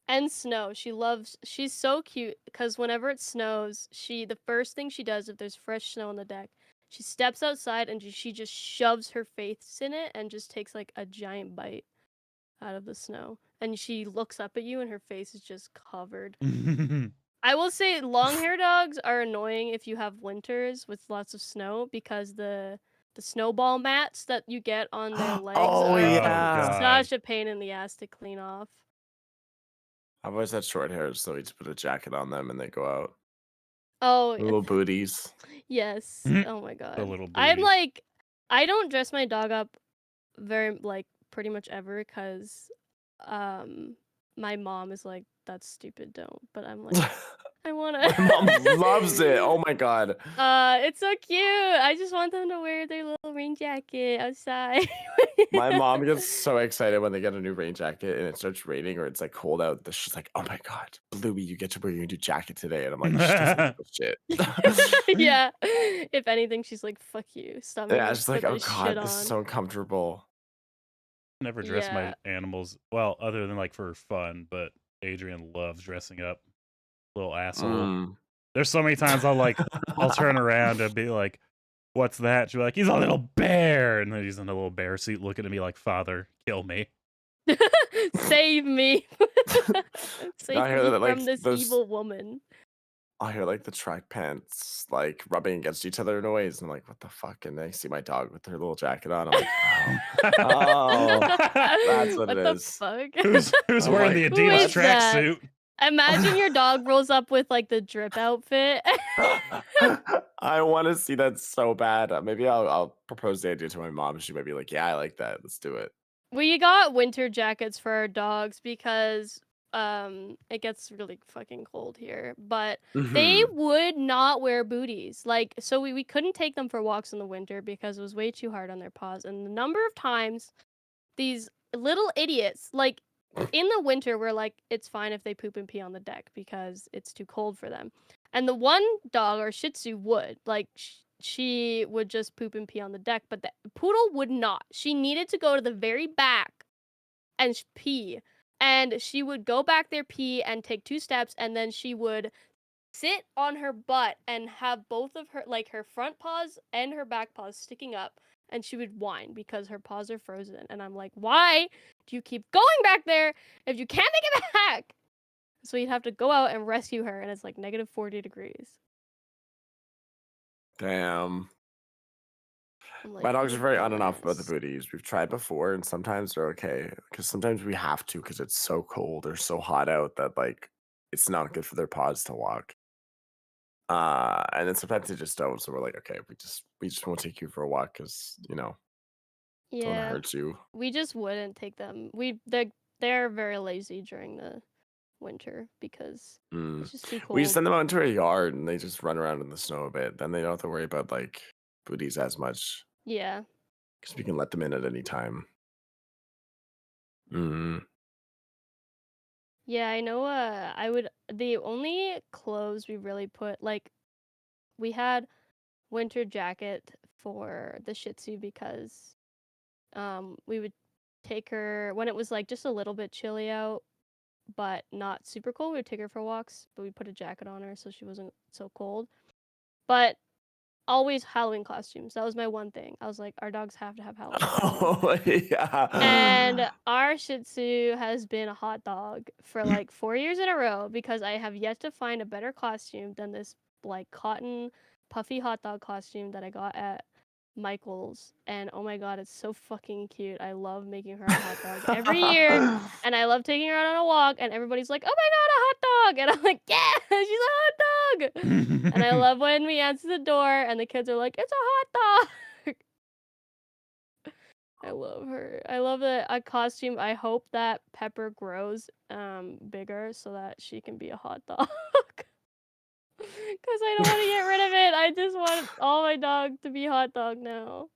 And snow. She's so cute because whenever it snows, the first thing she does if there's fresh snow on the deck, she steps outside and she just shoves her face in it and just takes like a giant bite out of the snow. And she looks up at you and her face is just covered. I will say long hair dogs are annoying if you have winters with lots of snow because the snowball mats that you get on their legs Oh, are yeah. such a pain in the ass to clean off. I've always had short hair, so we just put a jacket on them and they go out. Oh, Little booties. yes. Oh my god. The little I'm booties. like, I don't dress my dog up very pretty much ever because my mom is like, that's stupid, don't. But I'm like, I wanna. My mom loves it. Oh my god. It's so cute. I just want them to wear their little rain jacket outside. My mom gets so excited when they get a new rain jacket and it starts raining or it's like cold out. She's like, "Oh my god, Bluey, you get to wear your new jacket today." And I'm like, "She doesn't give a shit." Yeah. If anything, she's like, fuck you. Stop making Yeah, me she's put like, "Oh this shit god, this is on. so uncomfortable." Never dress Yeah. my animals well, other than like for fun, but Adrian loves dressing up. Little asshole. Mm. There's so many times I'll turn around and be like, "What's that?" She'll be like, "He's a little bear," and then he's in a little bear suit looking at me like, "Father, kill me." Save me. Save I hear me that like from this those. evil woman. I hear like the track pants like rubbing against each other noise. And I'm like, what the fuck? And I see my dog with her little jacket on. I'm like, oh, that's what it the is. fuck? Who's I'm wearing like, the Who Adidas is that? tracksuit? Imagine your dog rolls up with like the drip outfit. I want to see that so bad. Maybe I'll propose the idea to my mom. She might be like, yeah, I like that. Let's do it. We got winter jackets for our dogs because it gets really fucking cold here. But they Mhm. would not wear booties. Like, so we couldn't take them for walks in the winter because it was way too hard on their paws. And the number of times these little idiots, like in the winter, we're like, it's fine if they poop and pee on the deck because it's too cold for them. And the one dog, or Shih Tzu, would like she would just poop and pee on the deck, but the poodle would not. She needed to go to the very back and pee, and she would go back there, pee, and take 2 steps, and then she would sit on her butt and have both of her, like her front paws and her back paws sticking up, and she would whine because her paws are frozen. And I'm like, why do you keep going back there if you can't make it back? So you'd have to go out and rescue her, and it's like -40 degrees. Damn. I'm My like, dogs are you very on and off about the dumbass. booties. We've tried before, and sometimes they're okay because sometimes we have to because it's so cold or so hot out that like it's not good for their paws to walk. And then sometimes they just don't. So we're like, okay, we just won't take you for a walk because don't Yeah, hurt you. we just wouldn't take them. They're very lazy during the winter because Mm. it's just too We just cold. send them out into a yard and they just run around in the snow a bit. Then they don't have to worry about like booties as much Yeah. because we can let them in at any time. Mm. Yeah, I know the only clothes we really put like we had winter jacket for the Shih Tzu because we would take her when it was like just a little bit chilly out but not super cold. We would take her for walks, but we put a jacket on her so she wasn't so cold. But always Halloween costumes. That was my one thing. I was like, our dogs have to have Halloween costumes. Oh yeah. And our Shih Tzu has been a hot dog for like 4 years in a row because I have yet to find a better costume than this like cotton puffy hot dog costume that I got at Michael's. And oh my god, it's so fucking cute. I love making her a hot dog every year. And I love taking her out on a walk, and everybody's like, "Oh my god, a hot dog!" And I'm like, "Yeah, she's a hot dog!" And I love when we answer the door, and the kids are like, "It's a hot dog!" I love her. I love a costume. I hope that Pepper grows bigger so that she can be a hot dog. Because I don't want to get rid of it. I just want all my dog to be hot dog now.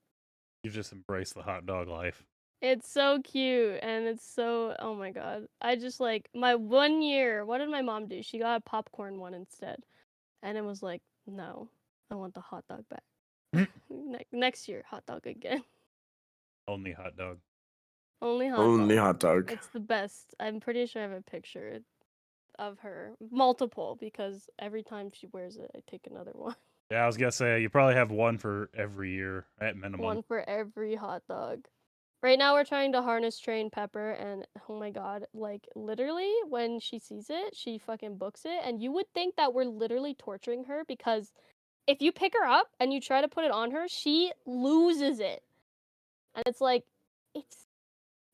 You've just embraced the hot dog life. It's so cute and it's so oh my god. I just like my 1 year. What did my mom do? She got a popcorn one instead, and it was like, no, I want the hot dog back. Next year, hot dog again. Only hot dog. Only hot Only dog. hot dog. It's the best. I'm pretty sure I have a picture of her, multiple, because every time she wears it, I take another one. Yeah, I was gonna say you probably have one for every year at minimum. One for every hot dog. Right now we're trying to harness train Pepper, and oh my god, like literally when she sees it, she fucking books it, and you would think that we're literally torturing her because if you pick her up and you try to put it on her, she loses it. And it's like it's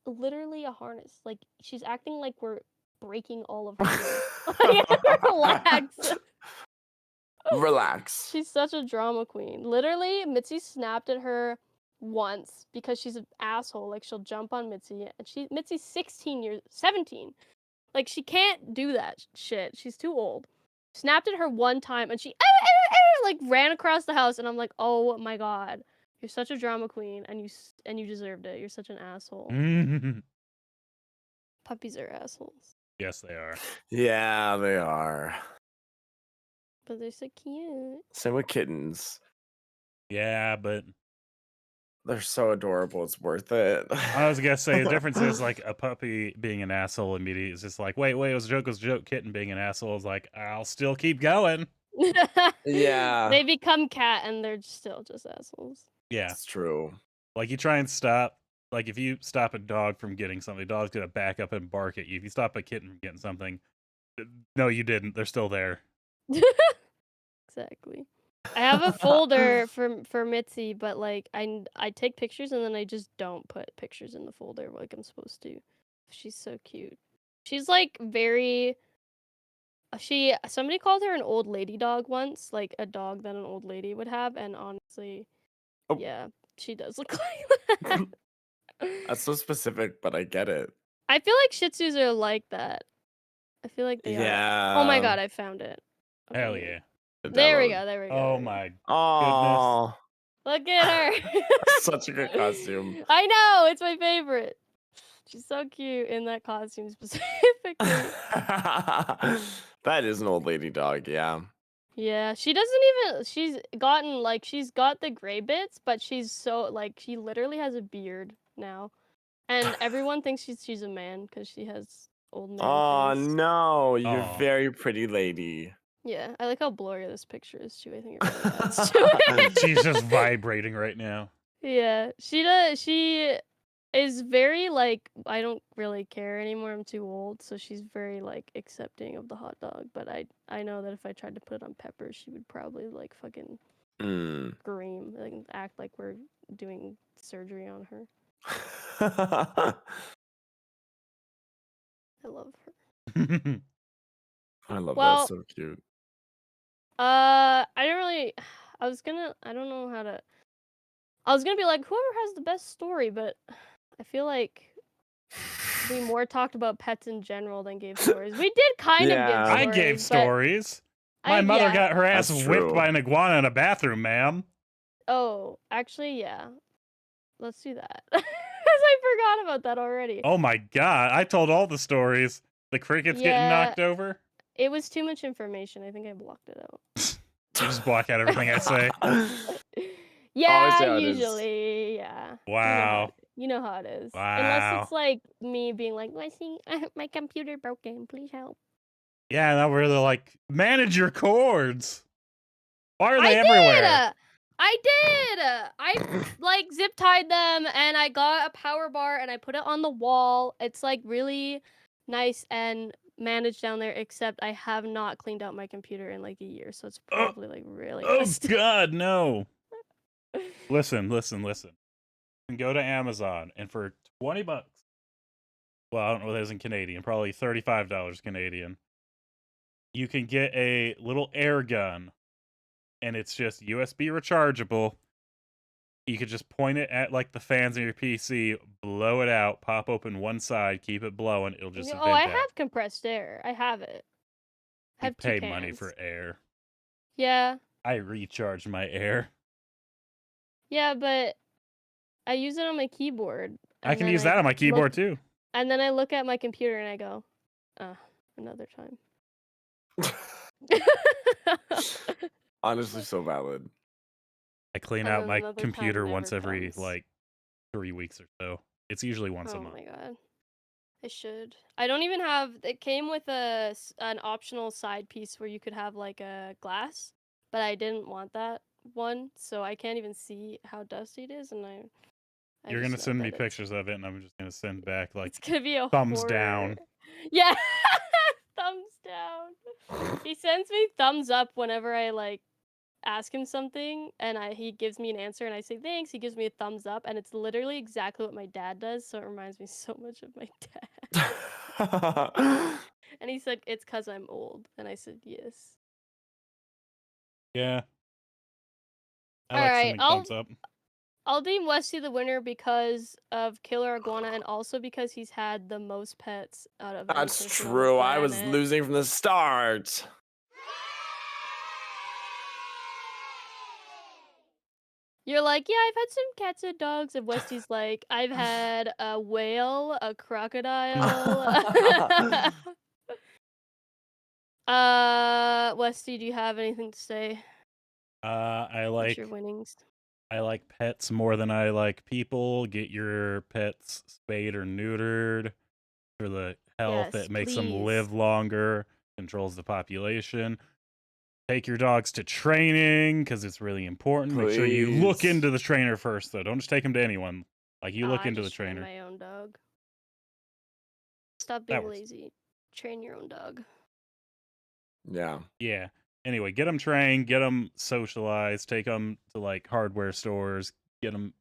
literally a harness. Like she's acting like we're breaking all of her limbs. Like, relax. Relax. She's such a drama queen. Literally, Mitzi snapped at her once because she's an asshole. Like she'll jump on Mitzi, and Mitzi's 17. Like she can't do that shit. She's too old. Snapped at her one time, and she like ran across the house, and I'm like, oh my god, you're such a drama queen, and you deserved it. You're such an asshole. Puppies are assholes, Yes, they are. Yeah, they are. but they're so cute. Same with kittens. Yeah, but They're so adorable. It's worth it. I was gonna say the difference is like a puppy being an asshole immediately is just like, wait, it was a joke, Kitten being an asshole is like, I'll still keep going. Yeah. They become cat, and they're still just assholes. Yeah. It's true. Like you try and stop, like if you stop a dog from getting something, the dog's gonna back up and bark at you. If you stop a kitten from getting something, no, you didn't. They're still there. Exactly. I have a folder for Mitzi, but like I take pictures and then I just don't put pictures in the folder like I'm supposed to. She's so cute. She's like very somebody called her an old lady dog once, like a dog that an old lady would have, and honestly, Oh. yeah, she does look like that. That's so specific, but I get it. I feel like Shih Tzus are like that. I feel like they are. Oh my god, I found it. Okay, Hell here. yeah. There we go. There we go. Oh there we go. my Oh, Look at her. such a good costume. I know, it's my favorite. She's so cute in that costume specifically. That is an old lady dog, yeah. Yeah, she's got the gray bits, but she's so like she literally has a beard now. And everyone thinks she's a man because she has old man Oh face. no, you're Aw. very pretty lady. Yeah, I like how blurry this picture is too. I think it really adds to it. She's just vibrating right now. Yeah, she does. She is very like I don't really care anymore. I'm too old, so she's very like accepting of the hot dog. But I know that if I tried to put it on Pepper, she would probably like fucking Mm. scream, like act like we're doing surgery on her. I love her. I love that. Well, So cute. I don't really. I was gonna. I don't know how to. I was gonna be like, whoever has the best story, but I feel like we more talked about pets in general than gave stories. We did kind of give Yeah. stories. I gave but stories. My mother yeah. got her ass That's whipped true. by an iguana in a bathroom, ma'am. Oh, actually, yeah. Let's do that. Because I forgot about that already. Oh my god, I told all the stories. The crickets getting Yeah. knocked over. It was too much information. I think I blocked it out. You just block out everything I say. Yeah, say how it is. usually, yeah. Wow. You know how it is. Wow. Unless it's like me being like, Westy, my computer broken. Please help. Yeah, now we're like, manage your cords. Why are they everywhere? I did. I like zip tied them and I got a power bar and I put it on the wall. It's like really nice and managed down there, except I have not cleaned out my computer in like a year, so it's probably like really Oh rusty. god, no. Listen. You can go to Amazon and for $20, well, I don't know what it is in Canadian, probably $35 Canadian, you can get a little air gun, and it's just USB rechargeable. You could just point it at like the fans in your PC, blow it out, pop open one side, keep it blowing. It'll just Oh, vent I out. have compressed air. I have it. I You have two pay cans. money for air. Yeah. I recharge my air. Yeah, but I use it on my keyboard. I can use that on my keyboard too. And then I look at my computer and I go, another time. Honestly, so valid. I clean And out then my another computer time once never every comes. like 3 weeks or so. It's usually once a Oh month. my god. I should. I don't even have. It came with an optional side piece where you could have like a glass, but I didn't want that one, so I can't even see how dusty it is, and I You're just gonna know send me that it's- pictures of it, and I'm just gonna send back like It's gonna be a thumbs horror. down. Yeah, thumbs down. He sends me thumbs up whenever I like ask him something, and he gives me an answer, and I say thanks. He gives me a thumbs up, and it's literally exactly what my dad does. So it reminds me so much of my dad. And he said it's because I'm old, and I said yes. Yeah. I All like right, sending thumbs up. I'll deem Westy the winner because of Killer Iguana, and also because he's had the most pets out of any That's person on the true. I was planet. losing from the start. You're like, yeah, I've had some cats and dogs, and Westy's like, I've had a whale, a crocodile. Westy, do you have anything to say? I What's like your winnings? I like pets more than I like people. Get your pets spayed or neutered for the health. Yes, It makes them please. live longer, controls the population. Take your dogs to training because it's really important. Make sure you look Please. into the trainer first, though. Don't just take them to anyone. Like, you look I into the just train trainer. my own dog. Stop That being works. lazy. Train your own dog. Yeah. Yeah. Anyway, get them trained, get them socialized, take them to like hardware stores, get them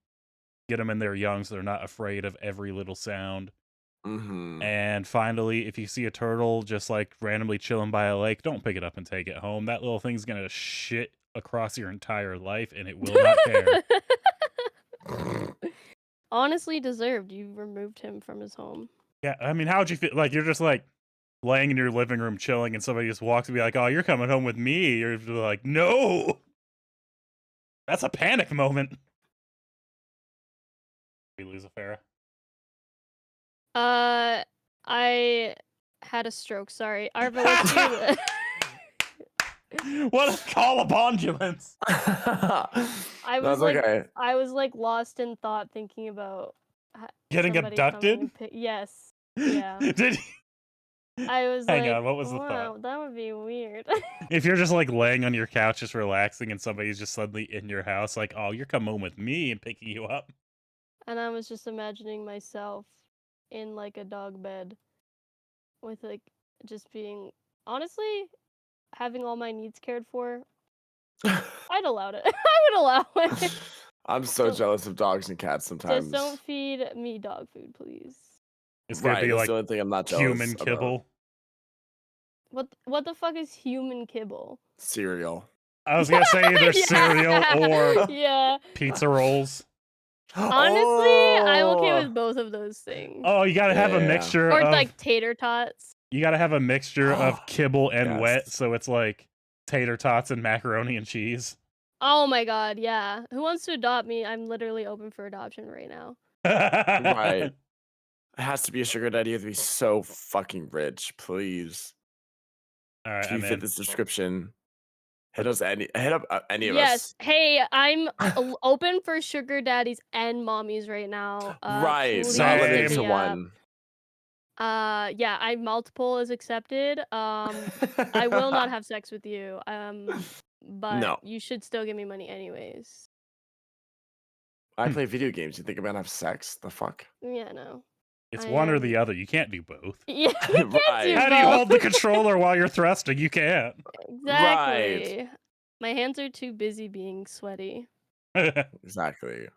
in there young so they're not afraid of every little sound. Mm-hmm. And finally, if you see a turtle just like randomly chilling by a lake, don't pick it up and take it home. That little thing's gonna shit across your entire life and it will not care. Honestly deserved. You removed him from his home. Yeah, I mean, how would you feel? Like, you're just like laying in your living room chilling and somebody just walks and be like, oh, you're coming home with me. You're like, no. That's a panic moment. We lose a Ferra. I had a stroke. Sorry, Arva. What's your? What a call of ambulance. I was That's like, okay. I was like lost in thought, thinking about Getting somebody coming abducted? and yes. Yeah. Did I was Hang like, on, what was the wow, thought? that would be weird. If you're just like laying on your couch just relaxing and somebody's just suddenly in your house like, oh, you're coming home with me and picking you up. And I was just imagining myself in like a dog bed with like just being honestly having all my needs cared for. I I'd allow it. I would allow it. I'm so Don't- jealous of dogs and cats sometimes. Just don't feed me dog food, please. It's gonna Right, be that's like the only thing I'm not jealous human about. kibble. What the fuck is human kibble? Cereal. I was gonna say either Yeah. cereal or Yeah. pizza rolls. Honestly, I'm okay Oh! with both of those things. Oh, you gotta have a Yeah. mixture Or of like tater tots. you gotta have a mixture of kibble and wet, Yes. so it's like tater tots and macaroni and cheese. Oh my god, yeah. Who wants to adopt me? I'm literally open for adoption right now. Right. It has to be a sugar daddy. You have to be so fucking rich, please. All right, To I'm fit in. this description, hit up any of Yes. us. Hey, I'm open for sugar daddies and mommies right now. Right, Please not Same. limited hit to me up. one. Yeah, I multiple is accepted. I will not have sex with you. But No. you should still give me money anyways. I play video games. You think I'm gonna have sex? The fuck? Yeah, no. It's I one or am- the other. You can't do both. Yeah, you can't Right. do How do you both. hold the controller while you're thrusting? You can't. Exactly. My hands are too busy being sweaty. Exactly.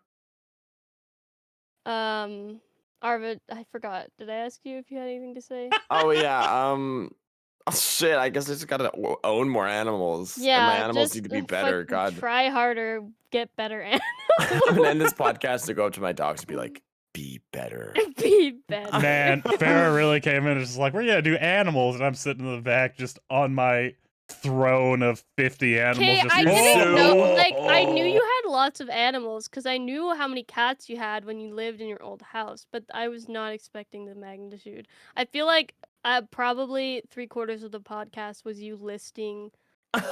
Arva, I forgot. Did I ask you if you had anything to say? Oh yeah. Oh shit. I guess I just gotta own more animals. Yeah, and my animals just need to be better. God. try harder, get better I'm animals. gonna end this podcast to go up to my dogs and be like, "Be better." Be better. Man, Ferra really came in and was just like, we're gonna do animals, and I'm sitting in the back just on my throne of 50 animals. Okay, Just I didn't know. Whoa. Like, I knew you had lots of animals because I knew how many cats you had when you lived in your old house, but I was not expecting the magnitude. I feel like probably 3/4 of the podcast was you listing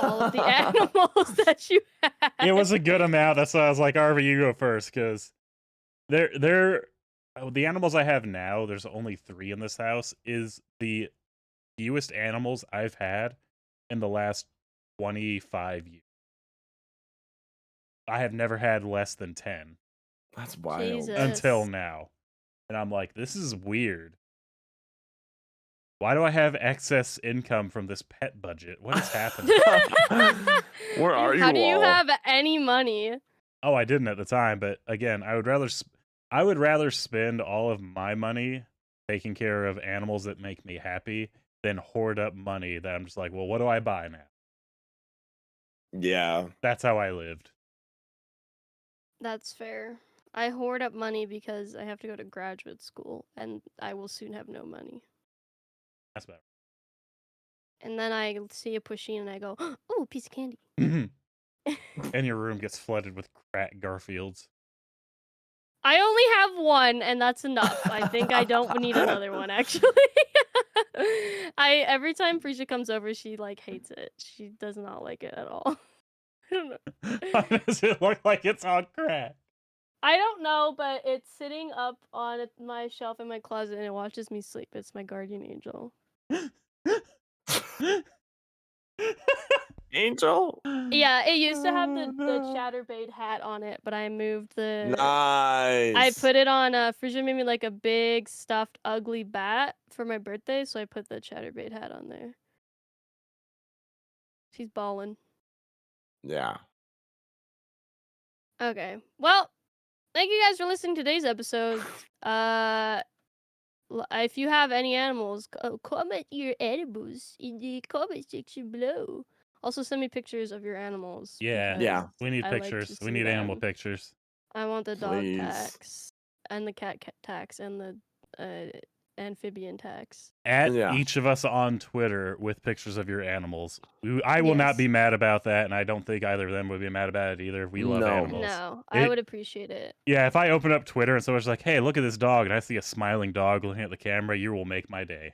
all of the animals that you had. It was a good amount. That's why I was like, Arva, you go first, because the animals I have now, there's only 3 in this house, is the fewest animals I've had in the last 25 years. I have never had less than 10 That's wild. Jesus. until now. And I'm like, this is weird. Why do I have excess income from this pet budget? What is happening? Where are you How do you all? have any money? Oh, I didn't at the time, but again, I would rather spend all of my money taking care of animals that make me happy than hoard up money that I'm just like, well, what do I buy now? Yeah. That's how I lived. That's fair. I hoard up money because I have to go to graduate school and I will soon have no money. That's better. And then I see a pusheen and I go, oh, piece of candy. And your room gets flooded with crack Garfields. I only have one and that's enough. I think I don't need another one actually. Every time Prisha comes over, she like hates it. She does not like it at all. I don't know. Why does it look like it's on crack? I don't know, but it's sitting up on my shelf in my closet and it watches me sleep. It's my guardian angel. Angel? Yeah, it used to have the no. chatterbait hat on it, but I moved the. Nice. I put it on. Frisia made me like a big stuffed ugly bat for my birthday, so I put the chatterbait hat on there. She's ballin'. Yeah. Okay, well, thank you guys for listening to today's episode. If you have any animals, comment your animals in the comment section below. Also, send me pictures of your animals. Yeah. Yeah. because We need I like pictures. to We see need animal them. pictures. I want the dog Please. tax and the cat tax and the amphibian tax. At Yeah. each of us on Twitter with pictures of your animals. I will not Yes. be mad about that, and I don't think either of them would be mad about it either. We love No. animals. No, I It- would appreciate it. Yeah, if I open up Twitter and someone's like, hey, look at this dog, and I see a smiling dog looking at the camera, you will make my day.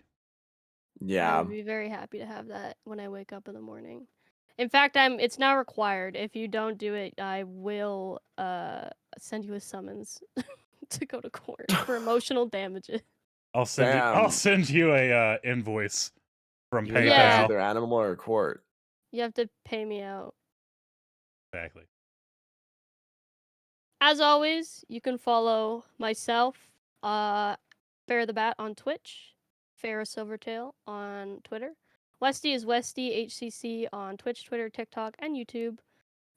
I Yeah. would be very happy to have that when I wake up in the morning. In fact, it's now required. If you don't do it, I will send you a summons to go to court for emotional damages. I'll Damn. send you a invoice from You PayPal. Yeah. either animal or court. You have to pay me out. Exactly. As always, you can follow myself, Ferra the Bat on Twitch, Ferra Silvertail on Twitter. Westy is Westy HCC on Twitch, Twitter, TikTok, and YouTube.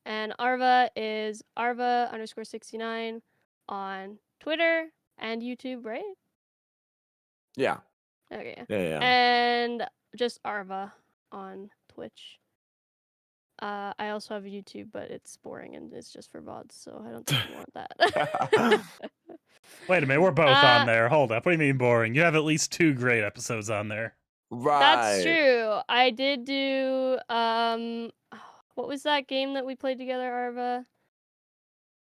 And Arva is Arva_69 on Twitter and YouTube, right? Yeah. Okay. Yeah. And just Arva on Twitch. I also have a YouTube, but it's boring and it's just for VODs, so I don't think you want that. Wait a minute, we're both on there. Hold up. What do you mean boring? You have at least 2 great episodes on there. Right. That's true. I did do what was that game that we played together, Arva?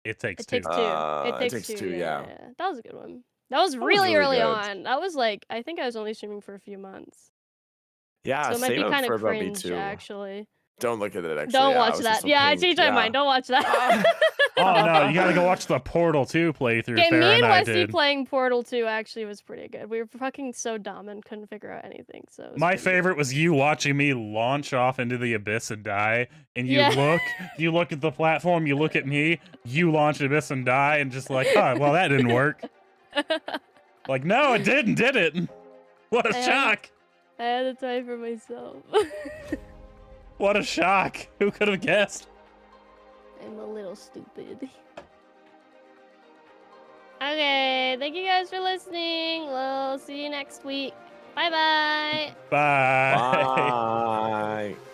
It Takes It Two. Takes Two. It Takes Two, yeah. That was a good one. That was was really really early good. on. That was like, I think I was only streaming for a few months. Yeah, So it might same be kind for of about me cringe, too. actually. Don't look at it, actually. Don't yeah, watch was that. just a Yeah, I pink, changed my yeah. mind. Don't watch that. Oh no, you gotta go watch the Portal 2 playthrough. Okay, me Ferra and I Westy did. playing Portal 2 actually was pretty good. We were fucking so dumb and couldn't figure out anything. So it was My pretty good. favorite was you watching me launch off into the abyss and die, and you Yeah. look at the platform, you look at me, you launch abyss and die, and just like, huh, well that didn't work. Like, no, it didn't, did it? What a shock! I had to try for myself. What a shock! Who could have guessed? I'm a little stupid. Okay, thank you guys for listening. We'll see you next week. Bye-bye. Bye. Bye.